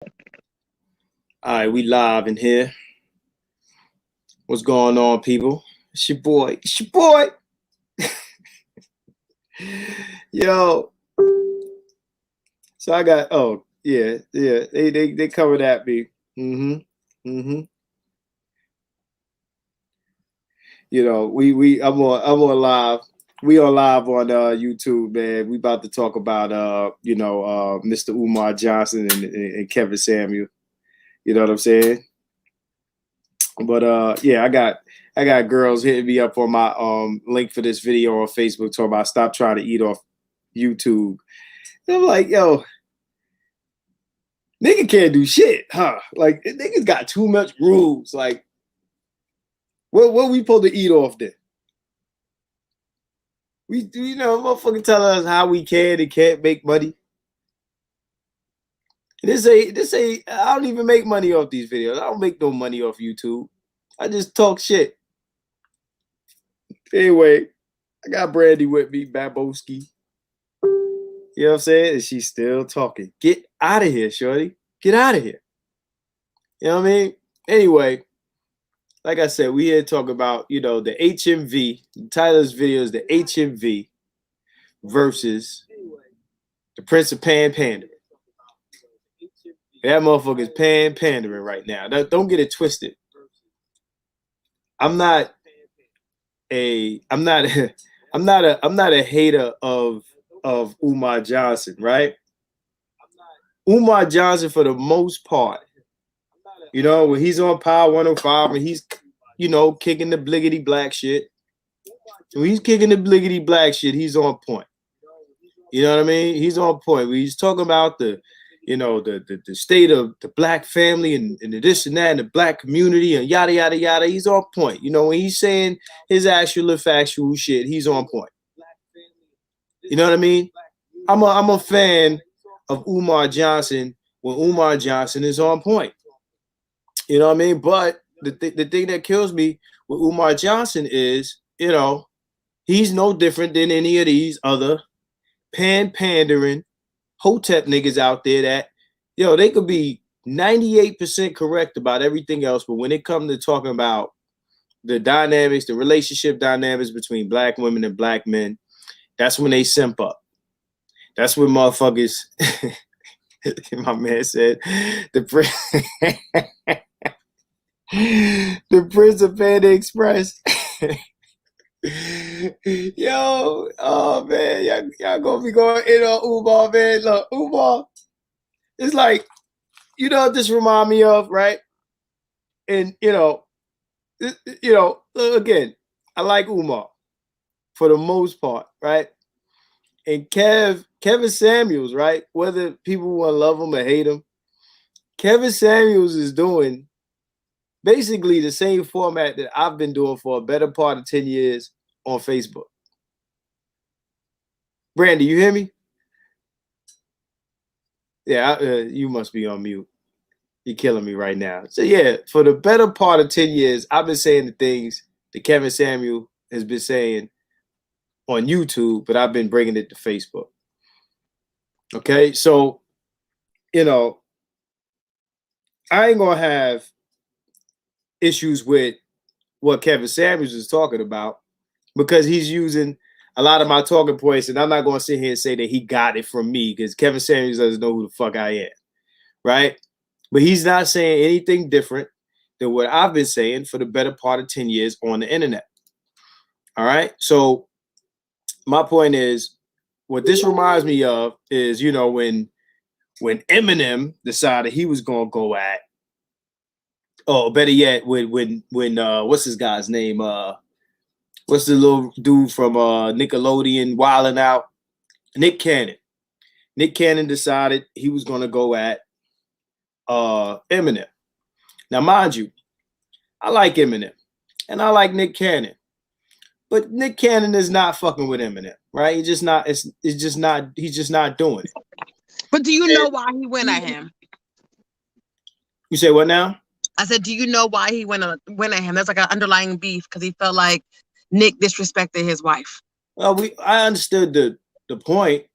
All right, we live in here. What's going on, people? It's your boy. It's your boy. Yo. So I got. Oh yeah. They covered at me. Mm-hmm. You know, I'm on live. We are live on YouTube, man. We about to talk about Mr. Umar Johnson and Kevin Samuel. You know what I'm saying? But yeah, I got girls hitting me up on my link for this video on Facebook talking about stop trying to eat off YouTube. And I'm like, yo, nigga can't do shit, huh? Like niggas got too much rules. Like, what we supposed to eat off then? We do, motherfucking tell us how we can and can't make money. This ain't I don't even make money off these videos. I don't make no money off YouTube. I just talk shit. Anyway, I got Brandy with me, Baboski. You know what I'm saying? And she's still talking. Get out of here, shorty. Get out of here. You know what I mean? Anyway, like I said, we here to talk about, the HMV. Tyler's video is the HMV versus the Prince of Pandering. That motherfucker's pandering right now. Don't get it twisted. I'm not a hater of Umar Johnson, right? Umar Johnson, for the most part, when he's on Power 105 and he's, kicking the bliggity black shit. When he's kicking the bliggity black shit, he's on point. You know what I mean? He's on point. When he's talking about the state of the black family and the this and that and the black community and yada yada yada, he's on point. When he's saying his actual factual shit, he's on point. You know what I mean? I'm a fan of Umar Johnson when Umar Johnson is on point. You know what I mean? But the thing that kills me with Umar Johnson is, he's no different than any of these other pandering hotep niggas out there that, they could be 98% correct about everything else, but when it comes to talking about the dynamics, the relationship dynamics between black women and black men, that's when they simp up. That's when motherfuckers, my man said, the Prince of Panda Express. Yo, oh man, y'all gonna be going in on Umar, man. Look, Umar, it's like, this remind me of, right? And again, I like Umar for the most part, right? And Kevin Samuels, right? Whether people want to love him or hate him, Kevin Samuels is doing basically the same format that I've been doing for a better part of 10 years on Facebook. Brandy, you hear me? Yeah, you must be on mute. You're killing me right now. So yeah, for the better part of 10 years, I've been saying the things that Kevin Samuel has been saying on YouTube, but I've been bringing it to Facebook. Okay, so, I ain't going to have issues with what Kevin Samuels is talking about because he's using a lot of my talking points, and I'm not going to sit here and say that he got it from me because Kevin Samuels doesn't know who the fuck I am, right? But he's not saying anything different than what I've been saying for the better part of 10 years on the internet. All right, so my point is, what this reminds me of is, when Eminem decided he was going to go at, oh, better yet, when what's his guy's name? What's the little dude from Nickelodeon Wildin' Out? Nick Cannon. Nick Cannon decided he was going to go at Eminem. Now, mind you, I like Eminem and I like Nick Cannon, but Nick Cannon is not fucking with Eminem, right? He's just not. It's just not. He's just not doing it. But do you know why he went at him? You say what now? I said, do you know why he went at him? There's like an underlying beef because he felt like Nick disrespected his wife. Well, I understood the point,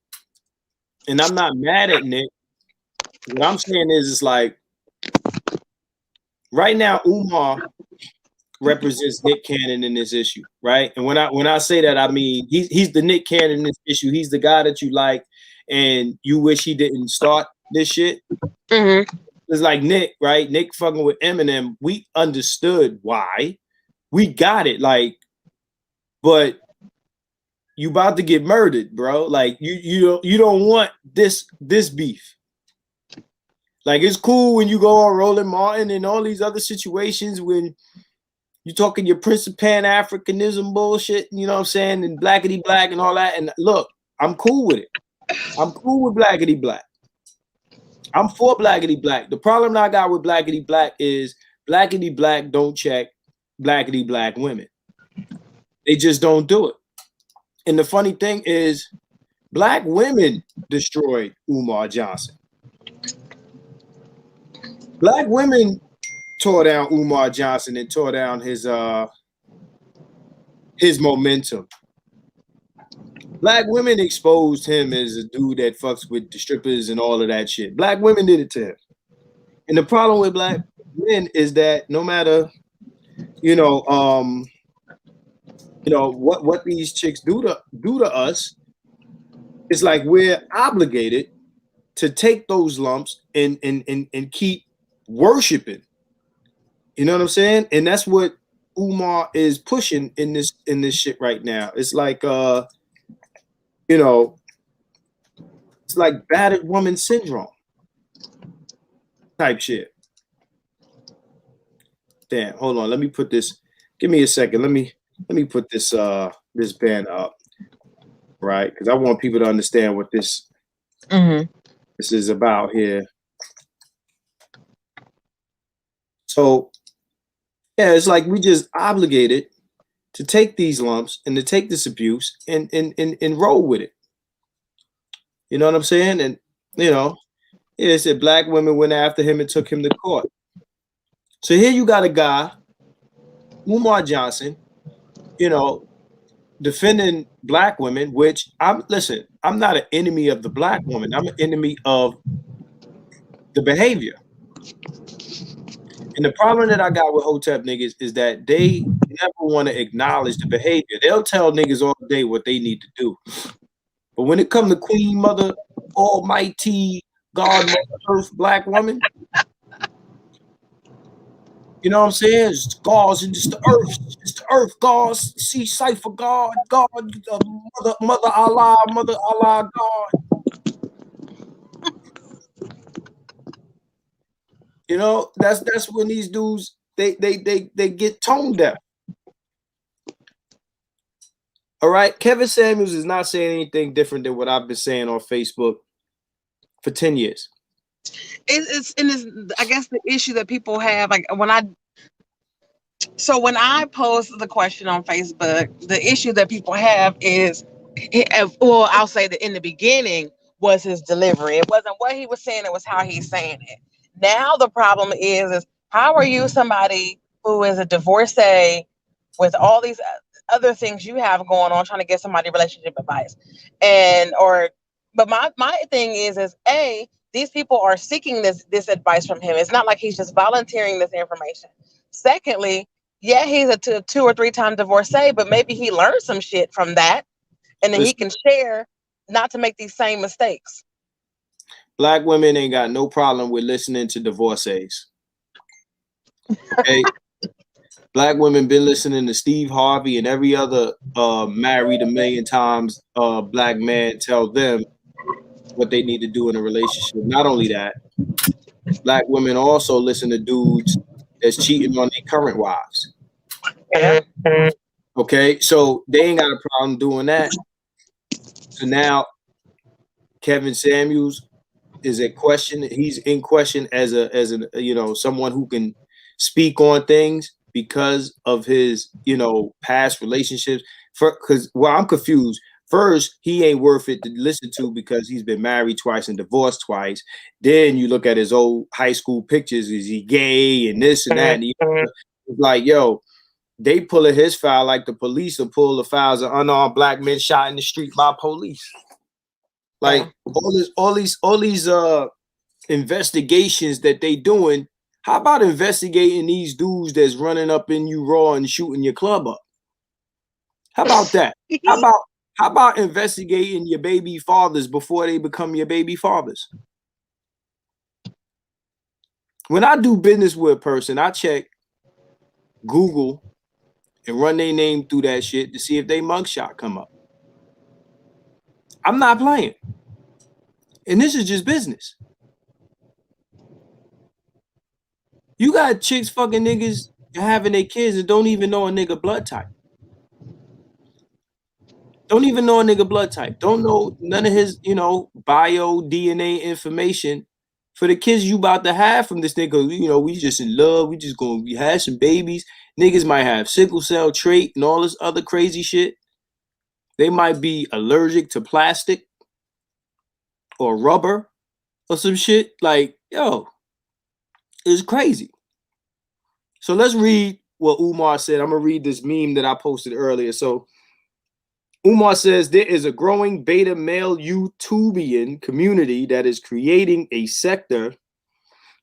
and I'm not mad at Nick. what I'm saying is, it's like right now, Umar represents Nick Cannon in this issue, right? And when I say that, I mean he's the Nick Cannon in this issue. He's the guy that you like, and you wish he didn't start this shit. Mm-hmm. It's like Nick, right? Nick fucking with Eminem. We understood why. We got it, like, but you about to get murdered, bro. Like you don't want this beef. Like, it's cool when you go on Roland Martin and all these other situations when you talking your Prince of Pan-Africanism bullshit, you know what I'm saying, and blackity black and all that. And look, I'm cool with it. I'm cool with blackity black. I'm for blackity black. The problem I got with blackity black is blackity black don't check blackity black women. They just don't do it. And the funny thing is, black women destroyed Umar Johnson. Black women tore down Umar Johnson and tore down his momentum. Black women exposed him as a dude that fucks with the strippers and all of that shit. Black women did it to him. And the problem with black men is that no matter, what these chicks do to us, it's like we're obligated to take those lumps and keep worshiping. You know what I'm saying? And that's what Umar is pushing in this shit right now. It's like it's like battered woman syndrome type shit. Damn, hold on. Let me put this. Give me a second. Let me put this this band up, right? Because I want people to understand what this this is about here. So yeah, it's like we just obligated to take these lumps and to take this abuse and roll with it. You know what I'm saying? And it said black women went after him and took him to court. So here you got a guy, Umar Johnson, defending black women, which I'm not an enemy of the black woman. I'm an enemy of the behavior. And the problem that I got with Hotep niggas is that they never want to acknowledge the behavior. They'll tell niggas all day what they need to do. But when it comes to Queen Mother, Almighty, God, Mother Earth, black woman, you know what I'm saying? It's God, it's the earth, God, see cipher, God, Mother Allah, God. That's when these dudes they get tone deaf. All right, Kevin Samuels is not saying anything different than what I've been saying on Facebook for 10 years. It's I guess the issue that people have, like when I post the question on Facebook, the issue that people have is, well, I'll say that in the beginning was his delivery. It wasn't what he was saying, it was how he's saying it. Now the problem is how are you somebody who is a divorcee with all these other things you have going on, trying to get somebody relationship advice? But my thing is these people are seeking this advice from him. It's not like he's just volunteering this information. Secondly, yeah, he's a 2 or 3 time divorcee, but maybe he learned some shit from that, and then he can share not to make these same mistakes. Black women ain't got no problem with listening to divorcees. Okay. Black women been listening to Steve Harvey and every other married a million times black man tell them what they need to do in a relationship. Not only that, black women also listen to dudes that's cheating on their current wives. Okay, so they ain't got a problem doing that. So now Kevin Samuels is a question. He's in question as someone who can speak on things because of his past relationships. Because I'm confused. First, he ain't worth it to listen to because he's been married twice and divorced twice. Then you look at his old high school pictures. Is he gay and this and that? And it's like, yo, they pulling his file like the police will pull the files of unarmed black men shot in the street by police. Like all these investigations that they doing, how about investigating these dudes that's running up in you raw and shooting your club up? How about that? How about investigating your baby fathers before they become your baby fathers? When I do business with a person, I check Google and run their name through that shit to see if they mugshot come up. I'm not playing. And this is just business. You got chicks fucking niggas having their kids that don't even know a nigga blood type. Don't even know a nigga blood type. Don't know none of his, bio DNA information for the kids you about to have from this nigga. We just in love. We just gonna have some babies. Niggas might have sickle cell trait and all this other crazy shit. They might be allergic to plastic or rubber or some shit. Like, yo, it's crazy. So let's read what Umar said. I'm gonna read this meme that I posted earlier. So Umar says there is a growing beta male YouTubian community that is creating a sector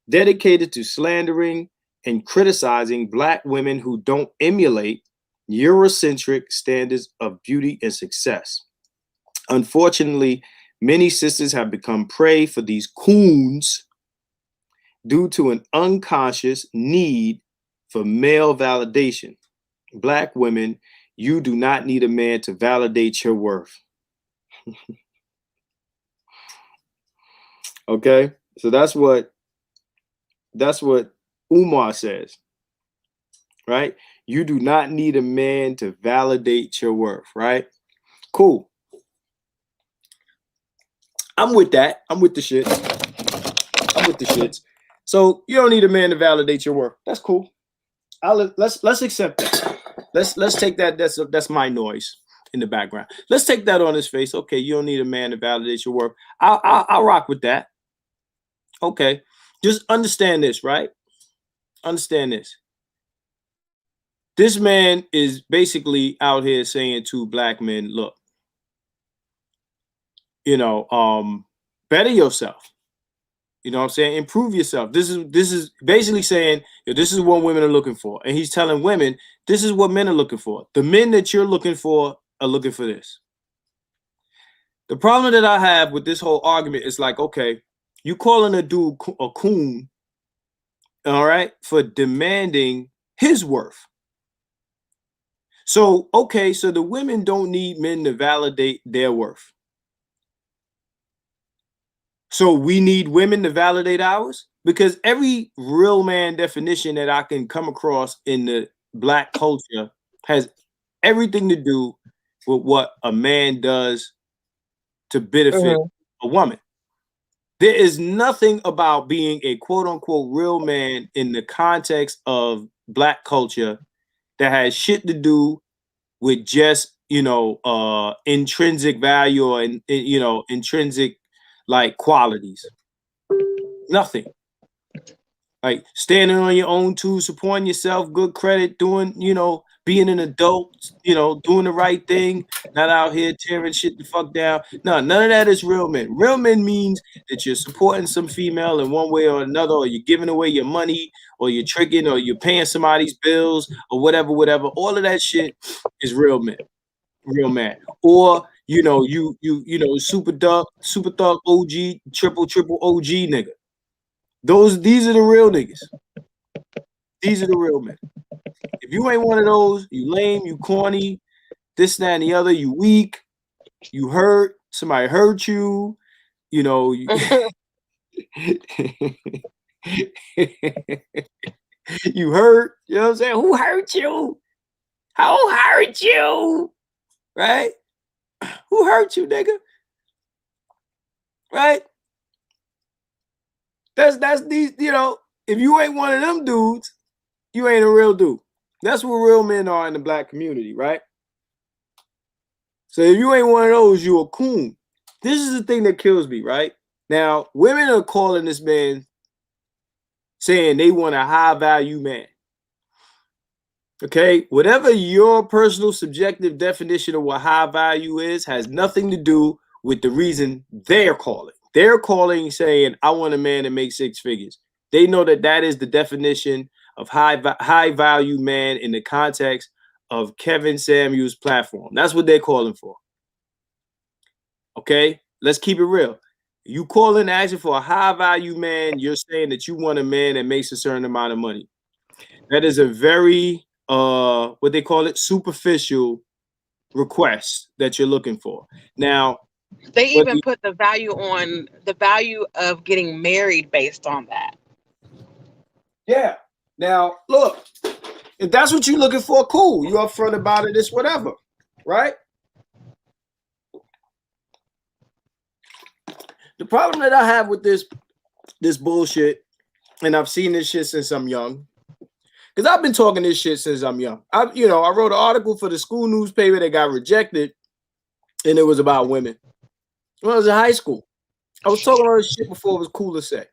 dedicated to slandering and criticizing Black women who don't emulate Eurocentric standards of beauty and success. Unfortunately, many sisters have become prey for these coons due to an unconscious need for male validation. Black women, you do not need a man to validate your worth. Okay? So that's what Umar says. Right? You do not need a man to validate your worth, right? Cool. I'm with that. I'm with the shit. I'm with the shits. So you don't need a man to validate your worth. That's cool. Let's accept that. Let's take that. That's my noise in the background. Let's take that on his face. Okay, you don't need a man to validate your worth. I'll rock with that. Okay, just understand this, right? Understand this. This man is basically out here saying to Black men, look, better yourself. You know what I'm saying? Improve yourself. This is basically saying, this is what women are looking for. And he's telling women, this is what men are looking for. The men that you're looking for are looking for this. The problem that I have with this whole argument is like, okay, you calling a dude a coon, all right, for demanding his worth. So, okay, so the women don't need men to validate their worth. So we need women to validate ours? Because every real man definition that I can come across in the Black culture has everything to do with what a man does to benefit a woman. There is nothing about being a quote unquote real man in the context of Black culture that has shit to do with just, intrinsic value or, intrinsic like qualities. Nothing. Like standing on your own too, supporting yourself, good credit, doing, being an adult, doing the right thing, not out here tearing shit the fuck down. No, none of that is real men. Real men means that you're supporting some female in one way or another, or you're giving away your money, or you're tricking, or you're paying somebody's bills, or whatever. All of that shit is real men. Real man. Or you super thug OG, triple OG nigga. These are the real niggas. These are the real men. If you ain't one of those, you lame, you corny, this, that, and the other, you weak, you hurt, somebody hurt you, you hurt, you know what I'm saying? Who hurt you? Who hurt you? Right? Who hurt you, nigga? Right? That's these, if you ain't one of them dudes, you ain't a real dude. That's what real men are in the Black community, right? So if you ain't one of those, you a coon. This is the thing that kills me, right? Now, women are calling this man saying they want a high value man. Okay, whatever your personal subjective definition of what high value is has nothing to do with the reason they're calling. They're calling saying, I want a man that makes 6 figures. They know that that is the definition of high value man in the context of Kevin Samuels' platform. That's what they're calling for. Okay, let's keep it real. You calling asking for a high value man, you're saying that you want a man that makes a certain amount of money. That is a very what they call it, superficial request that you're looking for. Now, They even put the value of getting married based on that. Yeah. Now, look, if that's what you're looking for, cool. You upfront about it, it's whatever, right? The problem that I have with this bullshit, and I've seen this shit since I'm young, because I've been talking this shit since I'm young. I wrote an article for the school newspaper that got rejected, and it was about women. When I was in high school, I was talking all this shit before it was cool to say.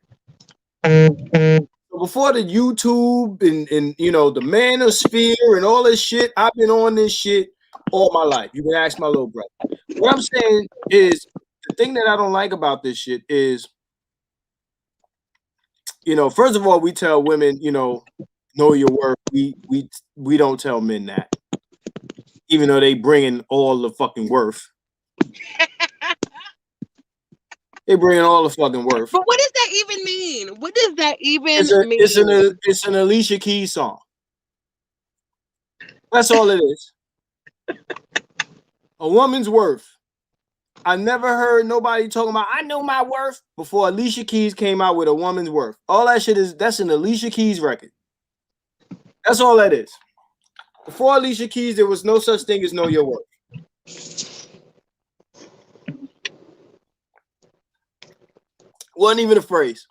Before the YouTube and the manosphere and all this shit, I've been on this shit all my life. You can ask my little brother. What I'm saying is, the thing that I don't like about this shit is, first of all, we tell women, know your worth. We don't tell men that, even though they bring in all the fucking worth. They bring in all the fucking worth. But what does that even mean? What does that even mean? It's an Alicia Keys song. That's all it is. A woman's worth. I never heard nobody talking about I know my worth before Alicia Keys came out with A Woman's Worth. All that shit that's an Alicia Keys record. That's all that is. Before Alicia Keys, there was no such thing as Know Your Worth. Wasn't even a phrase.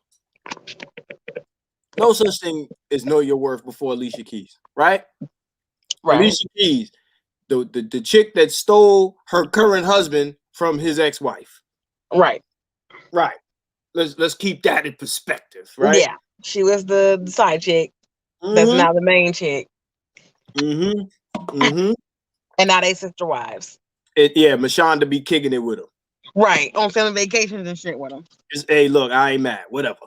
No such thing as Know Your Worth before Alicia Keys, right? Alicia Keys, the chick that stole her current husband from his ex-wife. Right. Let's keep that in perspective, right? Yeah. She was the side chick. That's now the main chick. And now they sister wives. Mashonda be kicking it with him. Right. On family vacations and shit with him. Hey, look, I ain't mad. Whatever.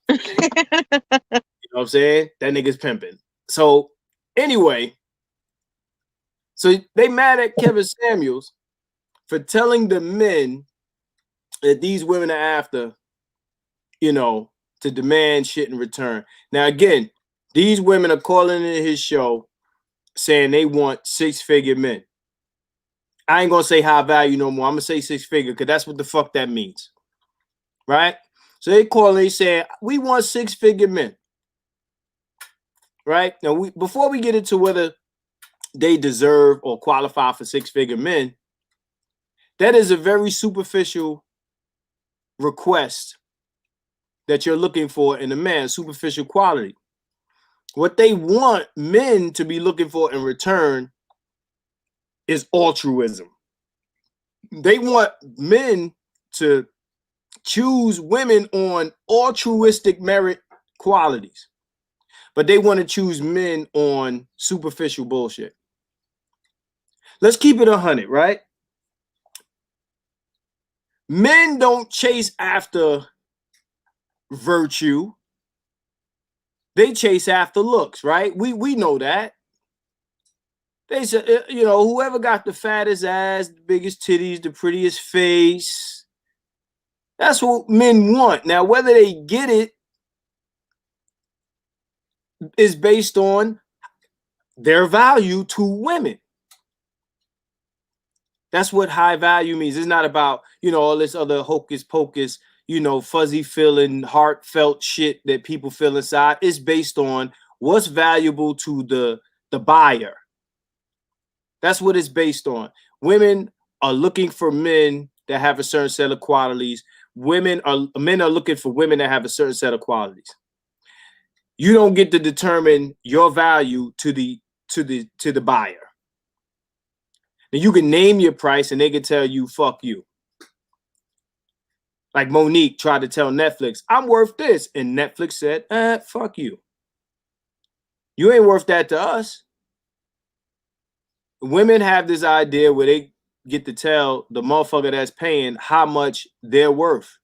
You know what I'm saying? That nigga's pimping. So anyway, so they mad at Kevin Samuels for telling the men that these women are after, to demand shit in return. Now, again, these women are calling in his show saying they want 6-figure men. I ain't gonna say high value no more. I'm gonna say 6-figure because that's what the fuck that means. Right? So they calling, they saying, we want 6-figure men. Right? Now, before we get into whether they deserve or qualify for 6-figure men, that is a very superficial request that you're looking for in a man, superficial quality. What they want men to be looking for in return is altruism. They want men to choose women on altruistic merit qualities, but they want to choose men on superficial bullshit. Let's keep it 100, right? Men don't chase after virtue. They chase after looks, right? We know that. They said, whoever got the fattest ass, the biggest titties, the prettiest face, that's what men want. Now, whether they get it is based on their value to women. That's what high value means. It's not about, all this other hocus pocus, fuzzy feeling, heartfelt shit that people feel inside. It's based on what's valuable to the buyer. That's what it's based on. Women are looking for men that have a certain set of qualities. Men are looking for women that have a certain set of qualities. You don't get to determine your value to the buyer. And you can name your price and they can tell you, fuck you. Like Monique tried to tell Netflix, I'm worth this. And Netflix said, fuck you. You ain't worth that to us. Women have this idea where they get to tell the motherfucker that's paying how much they're worth.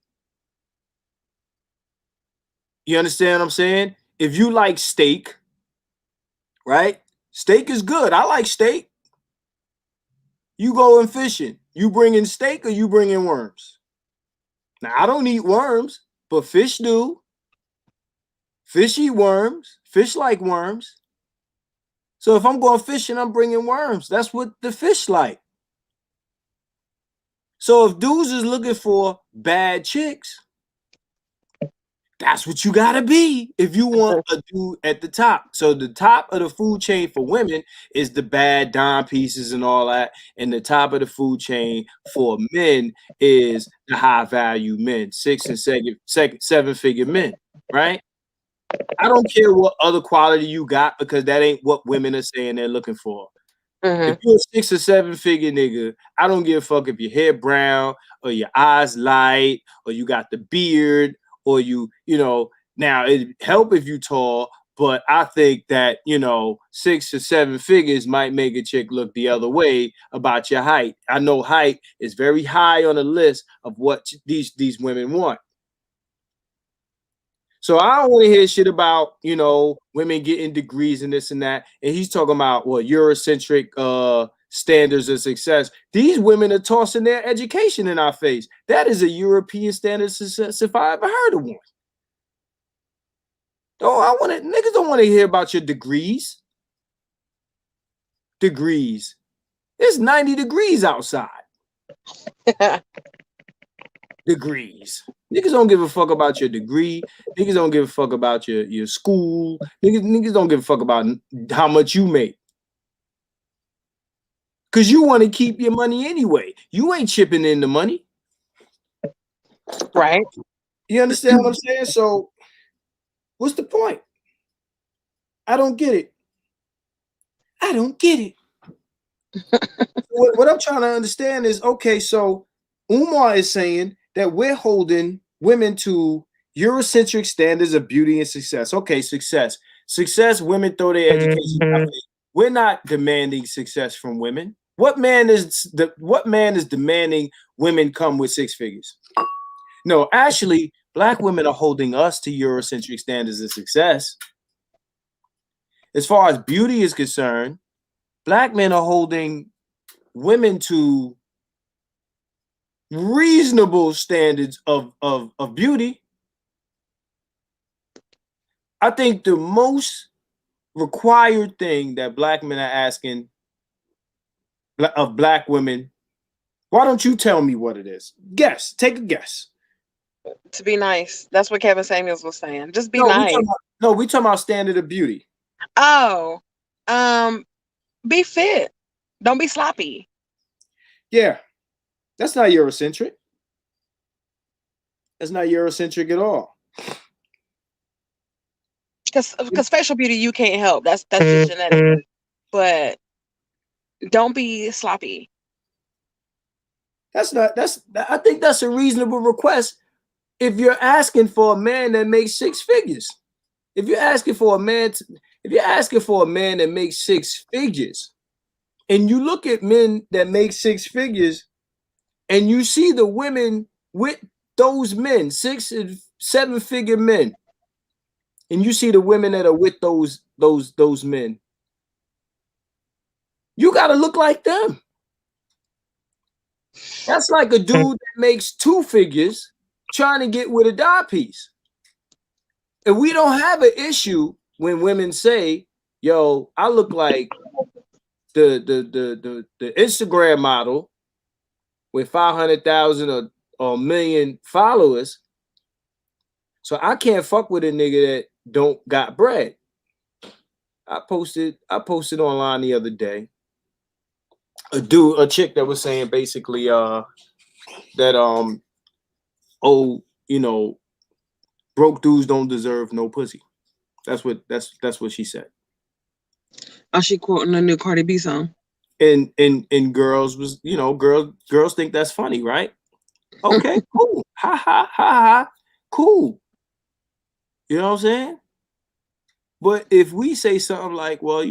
You understand what I'm saying? If you like steak, right? Steak is good. I like steak. You going fishing. You bringing steak or you bringing worms? Now, I don't eat worms, but fish do. Fish eat worms. Fish like worms. So if I'm going fishing, I'm bringing worms. That's what the fish like. So if dudes is looking for bad chicks, that's what you gotta be if you want a dude at the top. So the top of the food chain for women is the bad dime pieces and all that, and the top of the food chain for men is the high value men, 7-figure men, right? I don't care what other quality you got because that ain't what women are saying they're looking for. If you're a 6 or 7-figure nigga, I don't give a fuck if your hair brown or your eyes light or you got the beard or you know, now it help if you tall, but I think that, 6 or 7 figures might make a chick look the other way about your height. I know height is very high on the list of what these women want. So I don't want to hear shit about, women getting degrees and this and that. And he's talking about, well, Eurocentric standards of success. These women are tossing their education in our face. That is a European standard of success if I ever heard of one. Oh, niggas don't want to hear about your degrees. Degrees. It's 90 degrees outside. Degrees. Niggas don't give a fuck about your degree. Niggas don't give a fuck about your school. Niggas don't give a fuck about how much you make. Because you want to keep your money anyway. You ain't chipping in the money. Right. You understand what I'm saying? So what's the point? I don't get it. I don't get it. What I'm trying to understand is, okay, so Umar is saying that we're holding women to Eurocentric standards of beauty and success. Okay, success. Success, women throw their education. We're not demanding success from women. What man is demanding women come with 6 figures? No, actually, Black women are holding us to Eurocentric standards of success. As far as beauty is concerned, Black men are holding women to reasonable standards of beauty. I think the most required thing that Black men are asking of Black women, why don't you tell me what it is? Guess. Take a guess. To be nice. That's what Kevin Samuels was saying. Just be nice. We talking about standard of beauty. Oh, be fit. Don't be sloppy. Yeah, that's not Eurocentric. That's not Eurocentric at all. Because facial beauty you can't help. That's just genetic. But don't be sloppy. I think that's a reasonable request if you're asking for a man that makes 6 figures. If you're asking for a man that makes 6 figures, and you look at men that make 6 figures, and you see the women with those men, 6 and 7-figure men, and you see the women that are with those men, you gotta look like them. That's like a dude that makes 2 figures trying to get with a dime piece. And we don't have an issue when women say, yo, I look like the Instagram model with 500,000 or a million followers. So I can't fuck with a nigga that don't got bread. I posted online the other day a chick that was saying basically that broke dudes don't deserve no pussy. That's what she said. Oh, she quoting a new Cardi B song. And girls was, girls think that's funny, right? Okay, cool. Ha ha ha ha. Cool. You know what I'm saying? But if we say something like, well,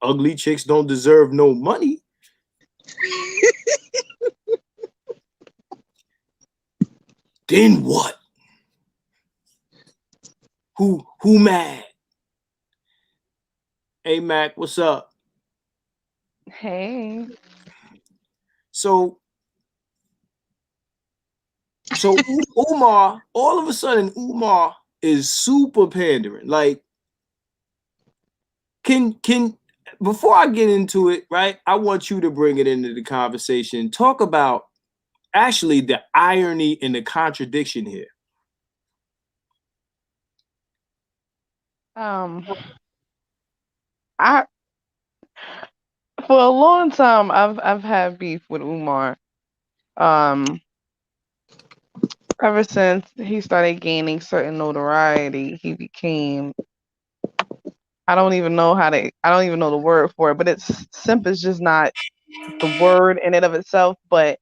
ugly chicks don't deserve no money. Then what? Who mad? Hey Mac, what's up? Hey. So so Umar, all of a sudden Umar is super pandering. Like, can before I get into it, right? I want you to bring it into the conversation. Talk about actually the irony and the contradiction here. Um, I for a long time I've had beef with Umar. Um, ever since he started gaining certain notoriety, he became I don't even know the word for it, but it's simp is just not the word in and of itself, but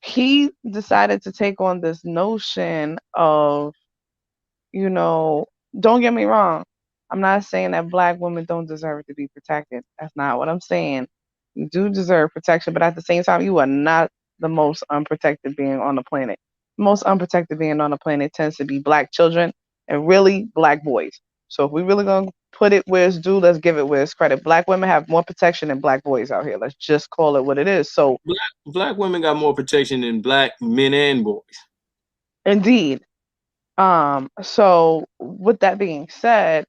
he decided to take on this notion of, you know, don't get me wrong. I'm not saying that black women don't deserve to be protected. That's not what I'm saying. You do deserve protection, but at the same time, you are not the most unprotected being on the planet. The most unprotected being on the planet tends to be black children and really black boys. So if we really gonna put it where it's due, let's give it where it's credit. Black women have more protection than black boys out here. Let's just call it what it is. So Black women got more protection than black men and boys. indeed. So with that being said,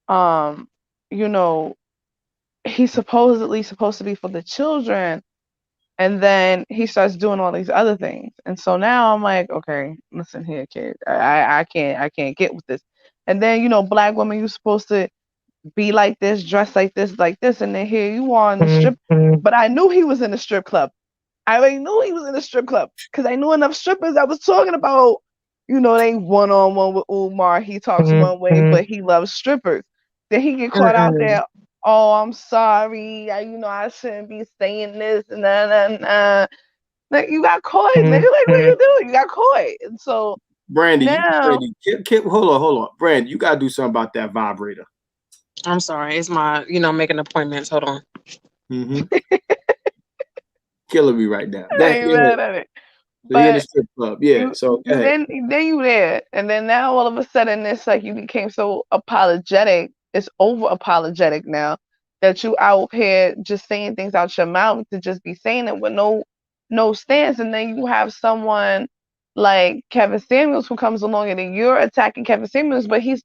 um, you know, he's supposedly supposed to be for the children, and then he starts doing all these other things. And so now I'm like, okay, listen here, kid. I can't get with this. And then, black women, you're supposed to be like this, dress like this, and then here you are in the strip. But I knew he was in the strip club. I already knew he was in a strip club because I knew enough strippers that was talking about, they one on one with Umar. He talks one way, but he loves strippers. Then he get caught out Mm-mm. there. Oh, I'm sorry. I shouldn't be saying this and that. Like, you got caught, nigga. Like, what you doing? You got caught. And so Brandy, you now, ready? Hold on. Brandy, you gotta do something about that vibrator. I'm sorry. It's my, making appointments. Hold on. Mm-hmm. Killing me right now. I ain't mad at it. So he in the But strip club. Yeah. you So go ahead. then you there, and then now all of a sudden it's like you became so apologetic. It's over apologetic now that you out here just saying things out your mouth to just be saying it with no stance, and then you have someone like Kevin Samuels who comes along and then you're attacking Kevin Samuels, but he's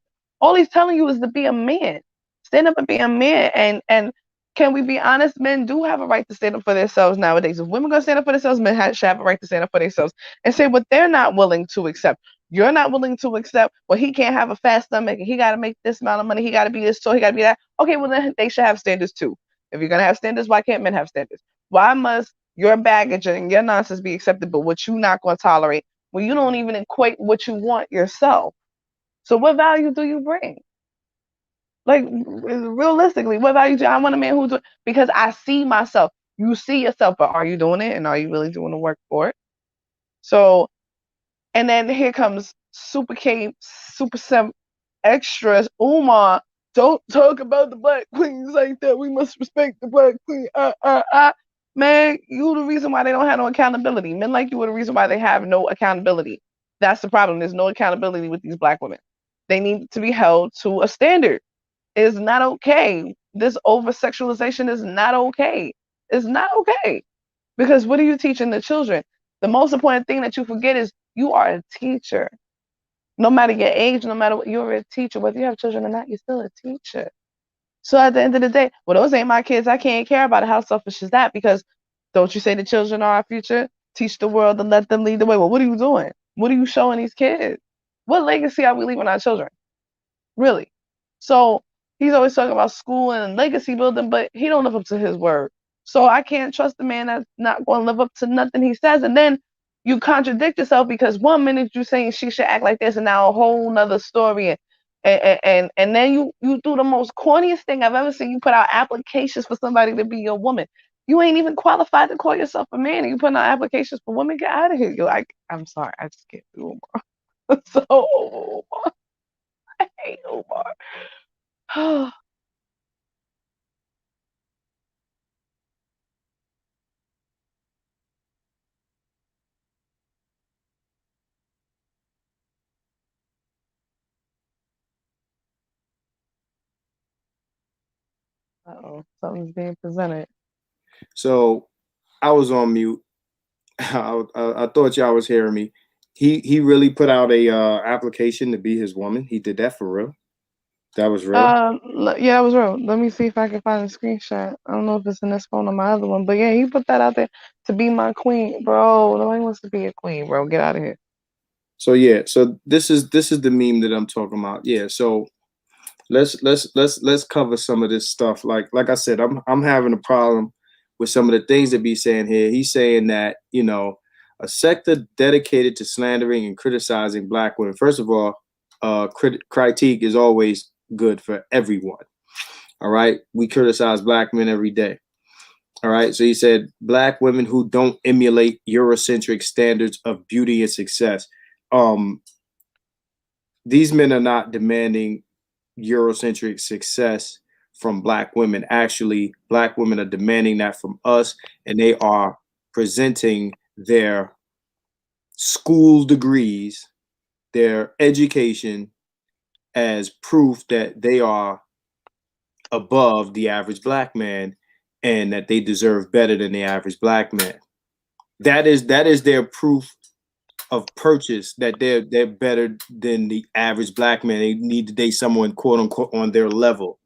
telling you is to be a man, stand up and be a man, and can we be honest? Men do have a right to stand up for themselves nowadays. If women gonna stand up for themselves, men should have a right to stand up for themselves and say what they're not willing to accept. You're not willing to accept, well, he can't have a fat stomach and he got to make this amount of money. He got to be this, so he got to be that. Okay, well, then they should have standards too. If you're going to have standards, why can't men have standards? Why must your baggage and your nonsense be accepted, but what you not going to tolerate when you don't even equate what you want yourself? So, what value do you bring? Like, realistically, what value do I want a man who's doing? Because I see myself. You see yourself, but are you doing it? And are you really doing the work for it? So, and then here comes Super K, Super 7 Extras, Umar. Don't talk about the black queens like that. We must respect the black queen. Man, you the reason why they don't have no accountability. Men like you are the reason why they have no accountability. That's the problem. There's no accountability with these black women. They need to be held to a standard. It's not okay. This over sexualization is not okay. It's not okay. Because what are you teaching the children? The most important thing that you forget is you are a teacher. No matter your age, no matter what, you're a teacher. Whether you have children or not, you're still a teacher. So at the end of the day, well, those ain't my kids. I can't care about it. How selfish is that? Because don't you say the children are our future? Teach the world and let them lead the way. Well, what are you doing? What are you showing these kids? What legacy are we leaving our children? Really. So he's always talking about school and legacy building, but he don't live up to his word. So I can't trust the man that's not going to live up to nothing he says. And then you contradict yourself because one minute you're saying she should act like this, and now a whole nother story. And then you do the most corniest thing I've ever seen. You put out applications for somebody to be your woman. You ain't even qualified to call yourself a man. And you putting out applications for women. Get out of here. You're like, I'm sorry, I just can't do Omar. So Omar, I hate Omar. Uh-oh, something's being presented. So I was on mute. I thought y'all was hearing me. He really put out a application to be his woman. He did that for real. That was real. Yeah, that was real. Let me see if I can find a screenshot. I don't know if it's in this phone or my other one, but yeah, he put that out there to be my queen, bro. Nobody wants to be a queen, bro. Get out of here. So yeah, so this is the meme that I'm talking about. Yeah, so let's cover some of this stuff. Like I said, I'm having a problem with some of the things that be saying here. He's saying that, you know, a sector dedicated to slandering and criticizing black women. First of all, critique is always good for everyone. All right, we criticize black men every day. All right, so he said black women who don't emulate Eurocentric standards of beauty and success. Um, these men are not demanding Eurocentric success from black women. Actually, black women are demanding that from us, and they are presenting their school degrees, their education, as proof that they are above the average black man and that they deserve better than the average black man. That is their proof of purchase, that they're better than the average black man. They need to date someone quote unquote on their level,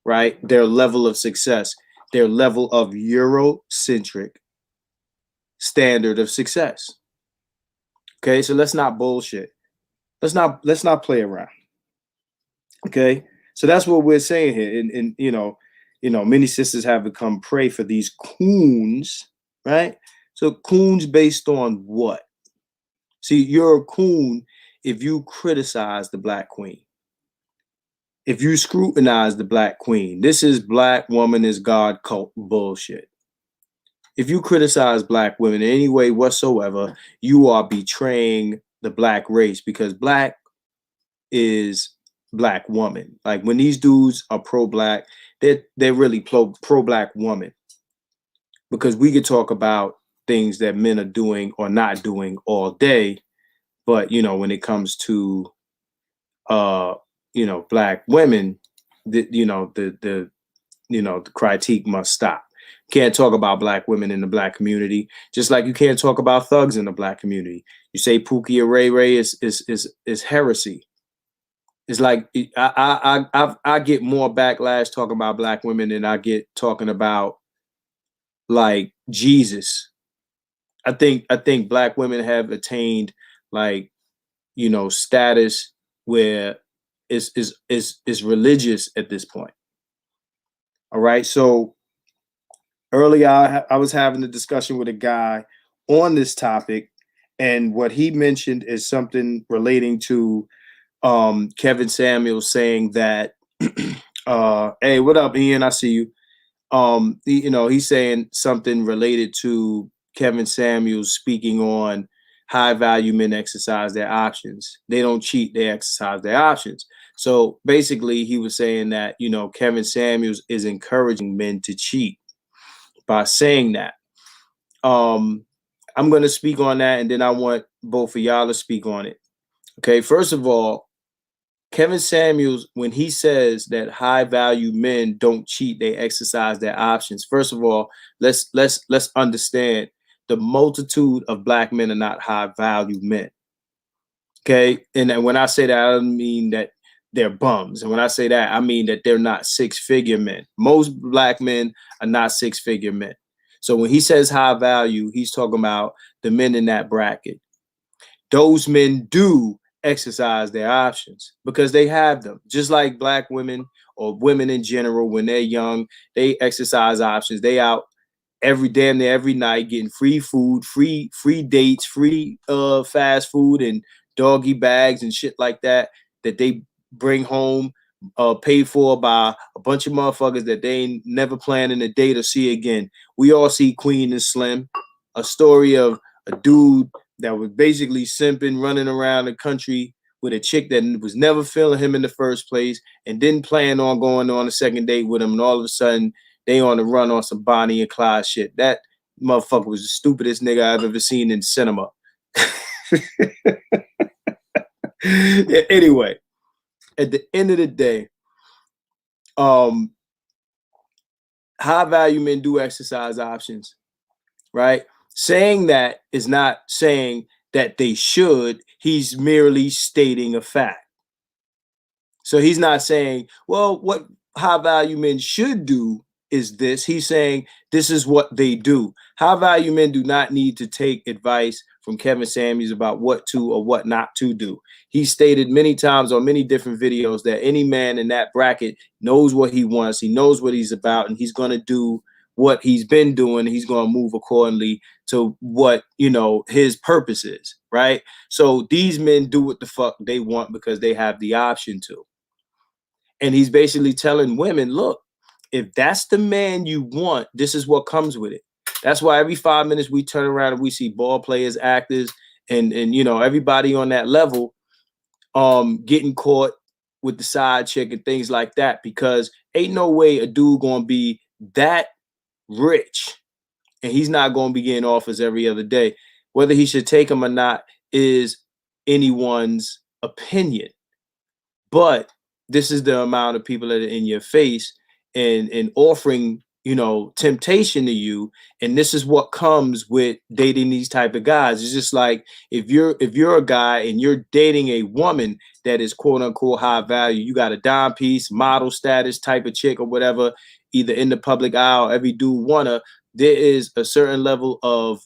right? Their level of success, their level of Eurocentric standard of success. Okay, so let's not bullshit. Let's not play around. Okay, so that's what we're saying here. And you know, many sisters have become prey for these coons, right? So coons based on what? See, you're a coon if you criticize the black queen. If you scrutinize the black queen, this is black woman is God cult bullshit. If you criticize black women in any way whatsoever, you are betraying the black race, because black is black woman. Like when these dudes are pro-black, they're really pro-black woman, because we could talk about things that men are doing or not doing all day, but you know, when it comes to black women, the critique must stop. Can't talk about black women in the black community, just like you can't talk about thugs in the black community. You say Pookie or Ray Ray is heresy. It's like I get more backlash talking about black women than I get talking about like Jesus. I think black women have attained like status where it's religious at this point. All right, so earlier I was having a discussion with a guy on this topic, and what he mentioned is something relating to Kevin Samuels saying that hey, what up, Ian? I see you. He's saying something related to Kevin Samuels speaking on high value men exercise their options. They don't cheat, they exercise their options. So basically he was saying that, Kevin Samuels is encouraging men to cheat by saying that. I'm going to speak on that, and then I want both of y'all to speak on it. Okay, first of all, Kevin Samuels, when he says that high value men don't cheat, they exercise their options. First of all, let's understand the multitude of black men are not high value men. Okay, and when I say that, I don't mean that they're bums, and when I say that, I mean that they're not six-figure men. Most black men are not six-figure men. So when he says high value, he's talking about the men in that bracket. Those men do exercise their options because they have them. Just like black women or women in general, when they're young, they exercise options. They out damn near every night getting free food, free dates, free fast food and doggy bags and shit like that they bring home, paid for by a bunch of motherfuckers that they ain't never planning a date or see again. We all see Queen and Slim, a story of a dude that was basically simping, running around the country with a chick that was never feeling him in the first place and didn't plan on going on a second date with him. And all of a sudden, they on the run on some Bonnie and Clyde shit. That motherfucker was the stupidest nigga I've ever seen in cinema. Anyway, at the end of the day, high value men do exercise options, right? Saying that is not saying that they should. He's merely stating a fact. So he's not saying, well, what high value men should do is this. He's saying this is what they do. High value men do not need to take advice from Kevin Samuels about what to or what not to do. He stated many times on many different videos that any man in that bracket knows what he wants. He knows what he's about, and he's going to do what he's been doing. He's going to move accordingly to what, you know, his purpose is, right? So these men do what the fuck they want because they have the option to. And he's basically telling women, look, if that's the man you want, this is what comes with it. That's why every 5 minutes we turn around and we see ball players, actors, and you know, everybody on that level getting caught with the side chick and things like that, because ain't no way a dude gonna be that rich and he's not gonna be getting offers every other day. Whether he should take them or not is anyone's opinion. But this is the amount of people that are in your face and offering, you know, temptation to you. And this is what comes with dating these type of guys. It's just like if you're a guy and you're dating a woman that is quote unquote high value, you got a dime piece, model status type of chick or whatever, either in the public eye or every dude wanna, there is a certain level of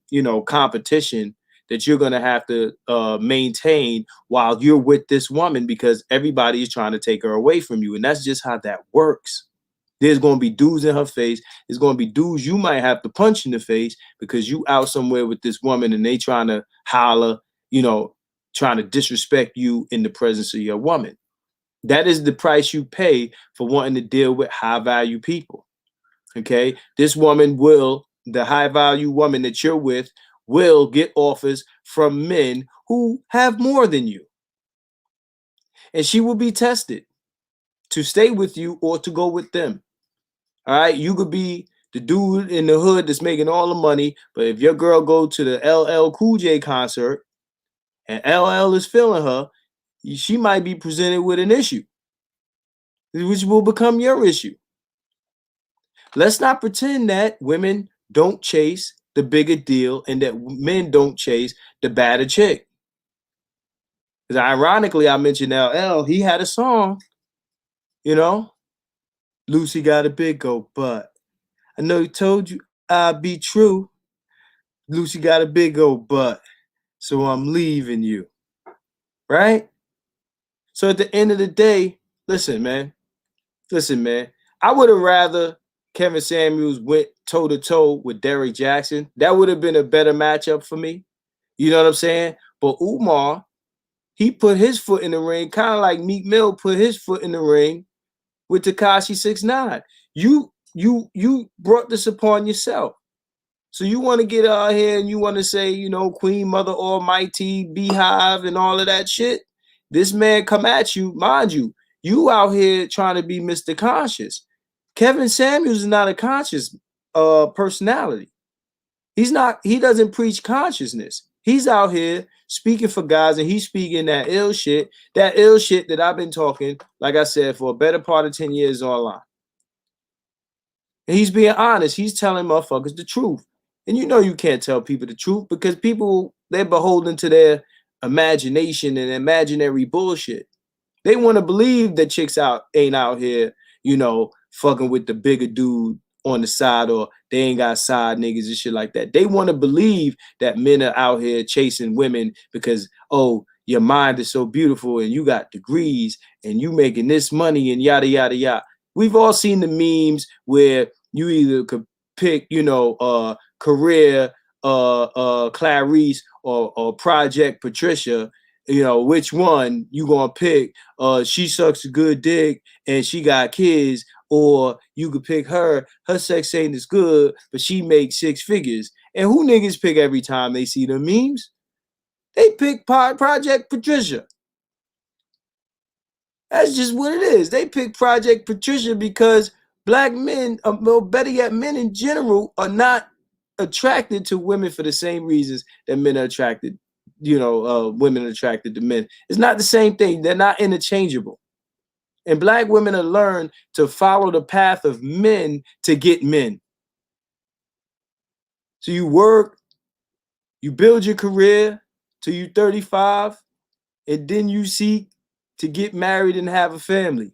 you know, competition that you're going to have to maintain while you're with this woman, because everybody is trying to take her away from you. And that's just how that works. There's going to be dudes in her face. There's going to be dudes you might have to punch in the face because you out somewhere with this woman and they trying to holler, you know, trying to disrespect you in the presence of your woman. That is the price you pay for wanting to deal with high value people. Okay. This woman will, the high value woman that you're with, will get offers from men who have more than you. And she will be tested to stay with you or to go with them. All right. You could be the dude in the hood that's making all the money, but if your girl go to the LL Cool J concert and LL is feeling her, she might be presented with an issue, which will become your issue. Let's not pretend that women don't chase the bigger deal and that men don't chase the badder chick. Because ironically, I mentioned LL, he had a song, you know, Lucy got a big old butt. I know he told you I'd be true. Lucy got a big old butt, so I'm leaving you. Right? So at the end of the day, listen, man. I would have rather Kevin Samuels went toe-to-toe with Derrick Jackson. That would have been a better matchup for me. You know what I'm saying? But Umar, he put his foot in the ring, kind of like Meek Mill put his foot in the ring with Tekashi 6ix9ine. You brought this upon yourself. So you want to get out here and you want to say, you know, Queen Mother Almighty, Beehive, and all of that shit. This man come at you, mind you, you out here trying to be Mr. Conscious. Kevin Samuels is not a conscious personality. He doesn't preach consciousness. He's out here speaking for guys and he's speaking that ill shit that I've been talking, like I said, for a better part of 10 years online. And he's being honest. He's telling motherfuckers the truth. And you know you can't tell people the truth because people, they're beholden to their imagination and imaginary bullshit. They want to believe that chicks ain't out here, you know, fucking with the bigger dude on the side, or they ain't got side niggas and shit like that. They want to believe that men are out here chasing women because, oh, your mind is so beautiful and you got degrees and you making this money and yada, yada, yada. We've all seen the memes where you either could pick, you know, career Clarice or Project Patricia. You know, which one you gonna pick? She sucks a good dick and she got kids, or you could pick her sex ain't as good, but she makes 6 figures. And who niggas pick every time they see the memes? They pick Project Patricia. That's just what it is. They pick Project Patricia because black men, or better yet, men in general, are not attracted to women for the same reasons that men are attracted, you know, women are attracted to men. It's not the same thing. They're not interchangeable. And black women have learned to follow the path of men to get men. So you work, you build your career till you're 35, and then you seek to get married and have a family.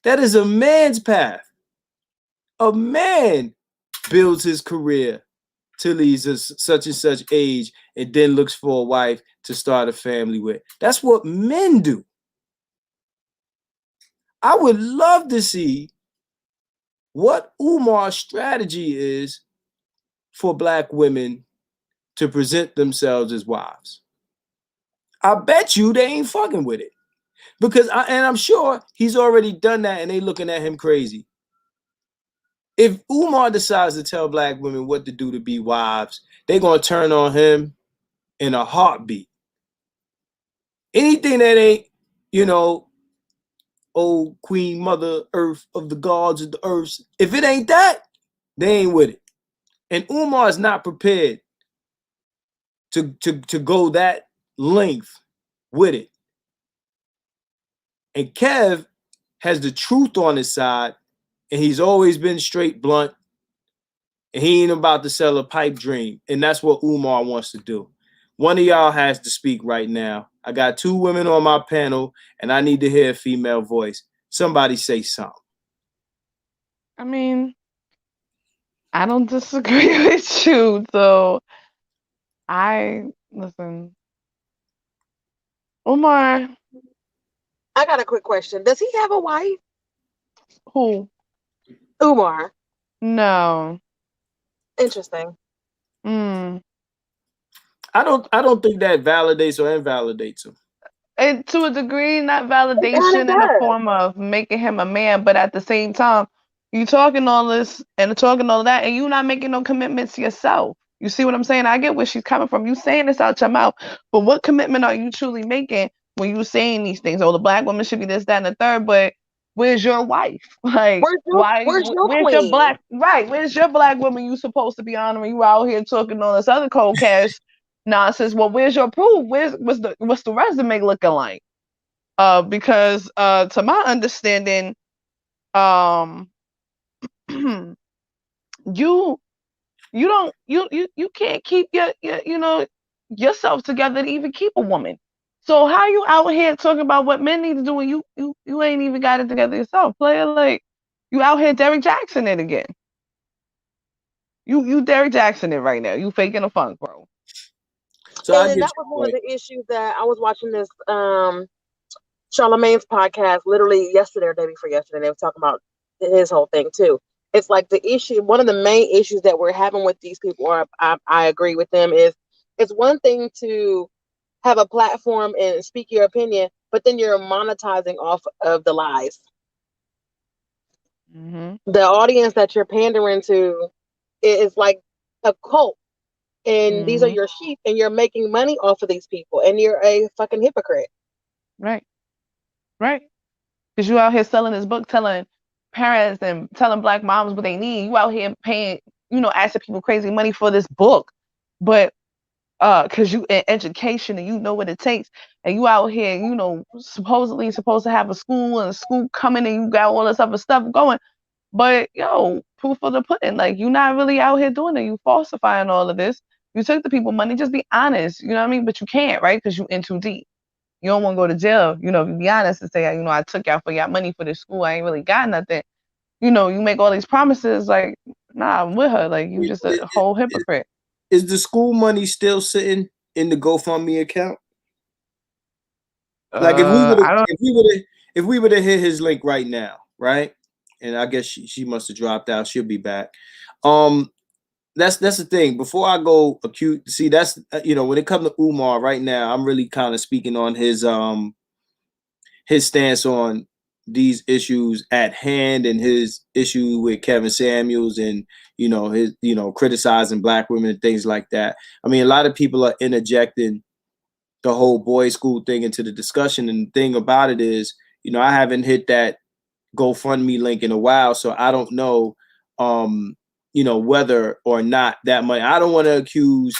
That is a man's path. A man builds his career till he's such and such age and then looks for a wife to start a family with. That's what men do. I would love to see what Umar's strategy is for black women to present themselves as wives. I bet you they ain't fucking with it. Because I'm sure he's already done that and they looking at him crazy. If Umar decides to tell black women what to do to be wives, they're going to turn on him in a heartbeat. Anything that ain't, old queen mother earth of the gods of the earth, if it ain't that, they ain't with it. And Umar is not prepared to go that length with it. And Kev has the truth on his side, and he's always been straight blunt, and he ain't about to sell a pipe dream. And that's what Umar wants to do. One of y'all has to speak right now. I got 2 women on my panel, and I need to hear a female voice. Somebody say something. I mean, I don't disagree with you, so listen. Umar, I got a quick question. Does he have a wife? who? Umar. No. Interesting. Mm. I don't think that validates or invalidates him. And to a degree, not It kind of validation in the does. form of making him a man, but at the same time, you talking all this and talking all that, and you not making no commitments to yourself. You see what I'm saying? I get where she's coming from. You saying this out your mouth, but what commitment are you truly making when you saying these things? Oh, the black woman should be this, that, and the third, but where's your wife? Like, Where's your where's your queen? where's your black woman you supposed to be honoring? You out here talking all this other cold cash nonsense. Well, where's your proof? What's the resume looking like? Because to my understanding, um, you you can't keep your yourself together to even keep a woman. So how you out here talking about what men need to do and you ain't even got it together yourself, player? Like you out here Derek Jackson it again. You Derek Jackson it right now. You faking a funk, bro. So I And then get that your was one of point. the issues that I was watching this Charlemagne's podcast literally yesterday or day before yesterday. They were talking about his whole thing too. It's like the issue, one of the main issues that we're having with these people, or I agree with them, is it's one thing to have a platform and speak your opinion, but then you're monetizing off of the lies. Mm-hmm. The audience that you're pandering to is like a cult, and these are Mm-hmm. your sheep, and you're making money off of these people, and you're a fucking hypocrite. Right. Right. Because you out here selling this book, telling parents and telling black moms what they need. You out here paying, asking people crazy money for this book. But because you in education and you know what it takes, and you out here, supposedly supposed to have a school and a school coming and you got all this other stuff going. But proof of the pudding, like you're not really out here doing it. You falsifying all of this. You took the people money. Just be honest. You know what I mean? But you can't, right? Because you in too deep. You don't want to go to jail, if you be honest and say, I took y'all for y'all money for this school. I ain't really got nothing. You make all these promises like, nah, I'm with her. Like, you just a whole hypocrite. Is the school money still sitting in the GoFundMe account? Like I don't. if we were to hit his link right now, right? And I guess she must have dropped out. She'll be back. That's the thing. Before I go acute, see that's when it comes to Umar right now, I'm really kind of speaking on his stance on these issues at hand and his issue with Kevin Samuels and his criticizing black women and things like that. I mean, a lot of people are interjecting the whole boys' school thing into the discussion, and the thing about it is, I haven't hit that GoFundMe link in a while, so I don't know whether or not that money. I don't want to accuse